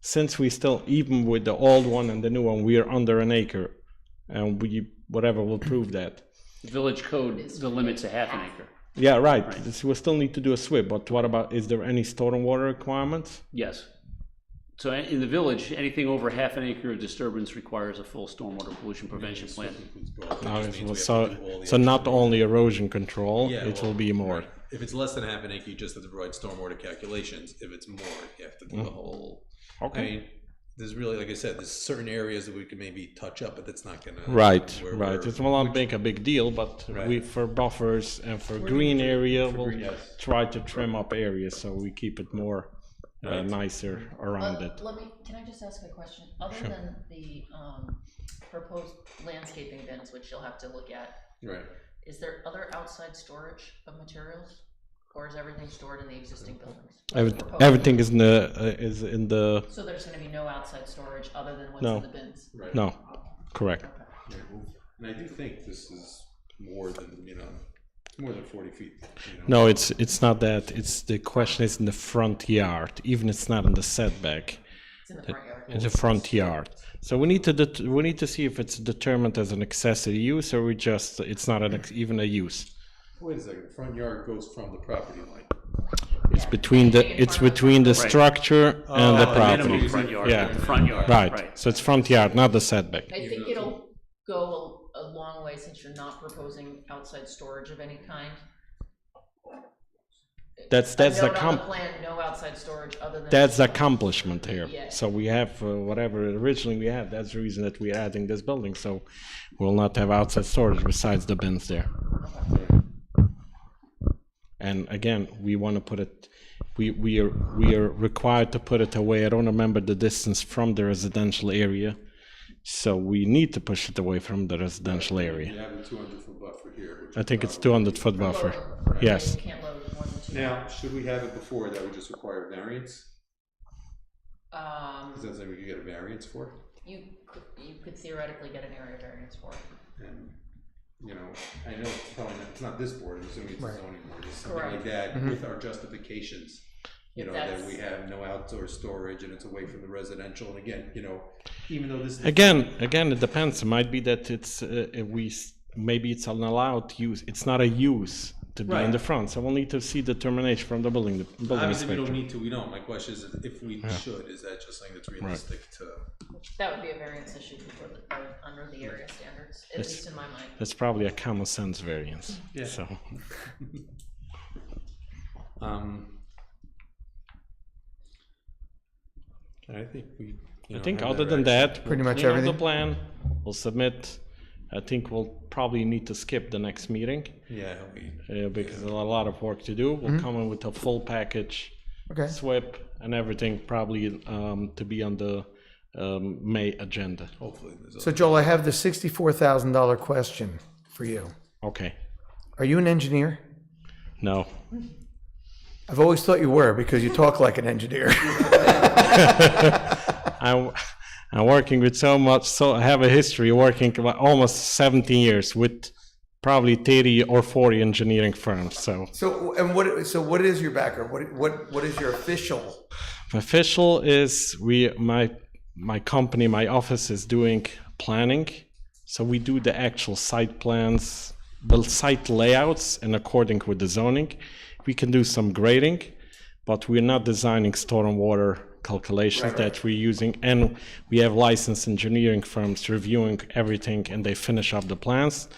since we still, even with the old one and the new one, we are under an acre, and whatever will prove that. Village code, the limit's a half an acre. Yeah, right. We still need to do a SWIP, but what about, is there any stormwater requirements? Yes. So in the village, anything over half an acre of disturbance requires a full stormwater pollution prevention plan. So not only erosion control, it will be more. If it's less than half an acre, you just have to provide stormwater calculations. If it's more, you have to do the whole. Okay. I mean, there's really, like I said, there's certain areas that we can maybe touch up, but that's not gonna. Right, where right. we're- It will not make a big deal, but Right. for buffers and for green area, we'll green, yes. try to trim up areas so we keep it more nicer around it. Can I just ask a question? Other Sure. than the, proposed landscaping bins, which you'll have to look at, Right. is there other outside storage of materials? Or is everything stored in the existing buildings? Everything is in the, So there's gonna be no outside storage other than what's No. in the bins? Right. no, correct. Yeah, well, and I do think this is more than, more than 40 feet. No, it's not that. It's the question is in the front yard. Even it's not in the setback. It's in the front yard. It's a front yard. So we need to see if it's determined as an accessory use or it's not even a use. Wait a second, the front yard goes from the property line. It's between the structure and the property. Minimum front yard, Yeah, the front yard, right. So it's front yard, not the setback. I think it'll go a long way since you're not proposing outside storage of any kind. That's A the note on the plan, no outside storage other than. That's the accomplishment here. Yeah. So we have whatever originally we had. That's the reason that we're adding this building. So we'll not have outside storage besides the bins there. And again, we want to put it. We are required to put it away. I don't remember the distance from the residential area, so we need to push it away from the residential area. You have a 200-foot buffer here. which I is think it's probably- 200-foot buffer. Right, Yes. You can't load more than two. Now, should we have it before, that would just require variance? Um, Is that something we could get a variance for? you could theoretically get an area variance for it. And, I know it's probably not, it's not this board, I'm assuming it's the zoning board, it's something like Correct. that with our justifications. That That's- we have no outdoor storage and it's away from the residential, and again, even though this is. Again, it depends. It might be that it's maybe it's an allowed use. It's not a use to be in Right. the front. So we'll need to see determination from the building Obviously, we inspector. don't need to, we don't, my question is if we should, is that just something that's realistic to? That would be a variance issue under the area standards, at It's- least in my mind. That's probably a common sense variance. Yeah. So I think we. I think other than that, Pretty we'll much clean up the everything? plan. We'll submit. I think we'll probably need to skip the next meeting Yeah, because there's a lot of work to do. We'll come in with a full package, Okay. SWIP and everything, probably to be on the May agenda. hopefully. There's So Joel, I have the $64,000 question for you. Okay. Are you an engineer? No. I've always thought you were because you talk like an engineer. I'm working with I have a history working about almost 17 years with probably 30 or 40 engineering firms. So What is your background? What is your official? official is my company, my office is doing planning. So we do the actual site plans, the site layouts, and according with the zoning, we can do some grading, but we're not designing stormwater calculations that we're using, and we have licensed engineering firms reviewing everything, and they finish up the plans.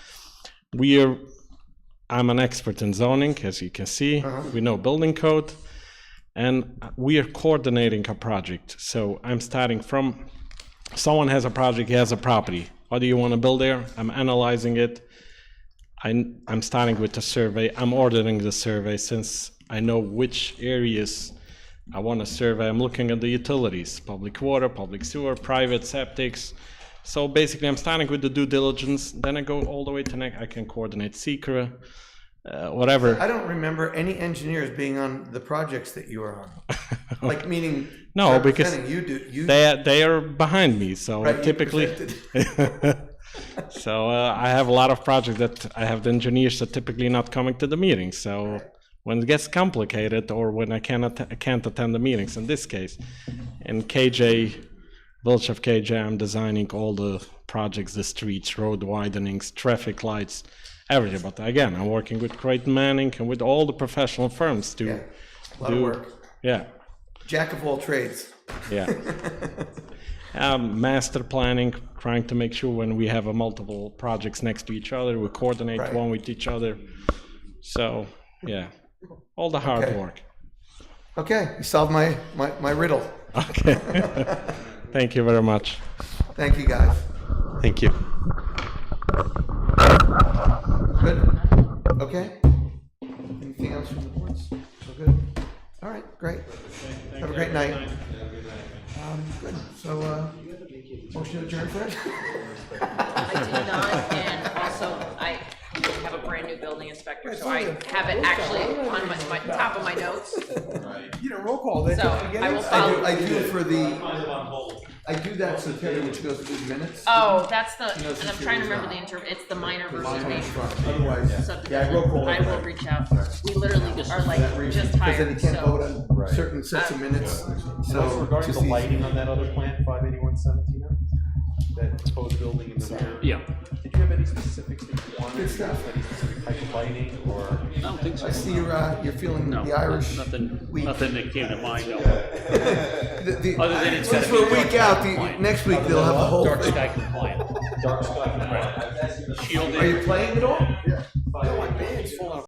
I'm an expert in zoning, as you can see. We know building code, and we are coordinating a project. So I'm starting from, someone has a project, he has a property. What do you want to build there? I'm analyzing it. I'm starting with the survey. I'm ordering the survey since I know which areas I want to survey. I'm looking at the utilities, public water, public sewer, private septics. So basically I'm starting with the due diligence, then I go all the way to I can coordinate SECRA, whatever. I don't remember any engineers being on the projects that you are on. Like meaning No, because representing you they are behind me, so Right, you typically. So I have a lot of projects that I have the engineers that typically not coming to the meetings. So when it gets complicated or when I can't attend the meetings, in this case, in Village of KJ, I'm designing all the projects, the streets, road widenings, traffic lights, everything. But again, I'm working with Creighton Manning and with all the professional firms to a lot of work. Yeah. Jack of all trades. Yeah. Master planning, trying to make sure when we have multiple projects next to each other, we coordinate one with each other. So, yeah, all the hard Okay. work. Okay, you solved my riddle. Okay. Thank you very much. Thank you, guys. Thank you. Good? Okay? Anything else from the boards? So good? All right, great. Have a great night. Good, so, motion to adjourn, Fred? I did not, and also I have a brand new building inspector, so I have it actually on my top of my notes. You know, roll call. So I will follow. I do for the, I do that so Terry, when she goes to do the minutes. Oh, that's the, She knows and that I'm she trying to was remember not. the it's the minor versus Line major in front. Otherwise, yeah, subdivision. roll call. I will reach out. We literally are like just Because then hired, you can't vote so. on certain sets of minutes, so. Regarding just the easy. lighting on that other plan, 58117, that proposed building in the rear. Yeah. Did you have any specifics that you wanted? Good stuff. Any specific type of lighting or? I don't think so. I see you're feeling No, the Irish. nothing, week. nothing that came to mind, no. Other than it's since gotta be we're a week out, compliant. next week they'll have the whole Dark thing. sky compliant. Dark sky. Shielded. Are you playing at all? Yeah.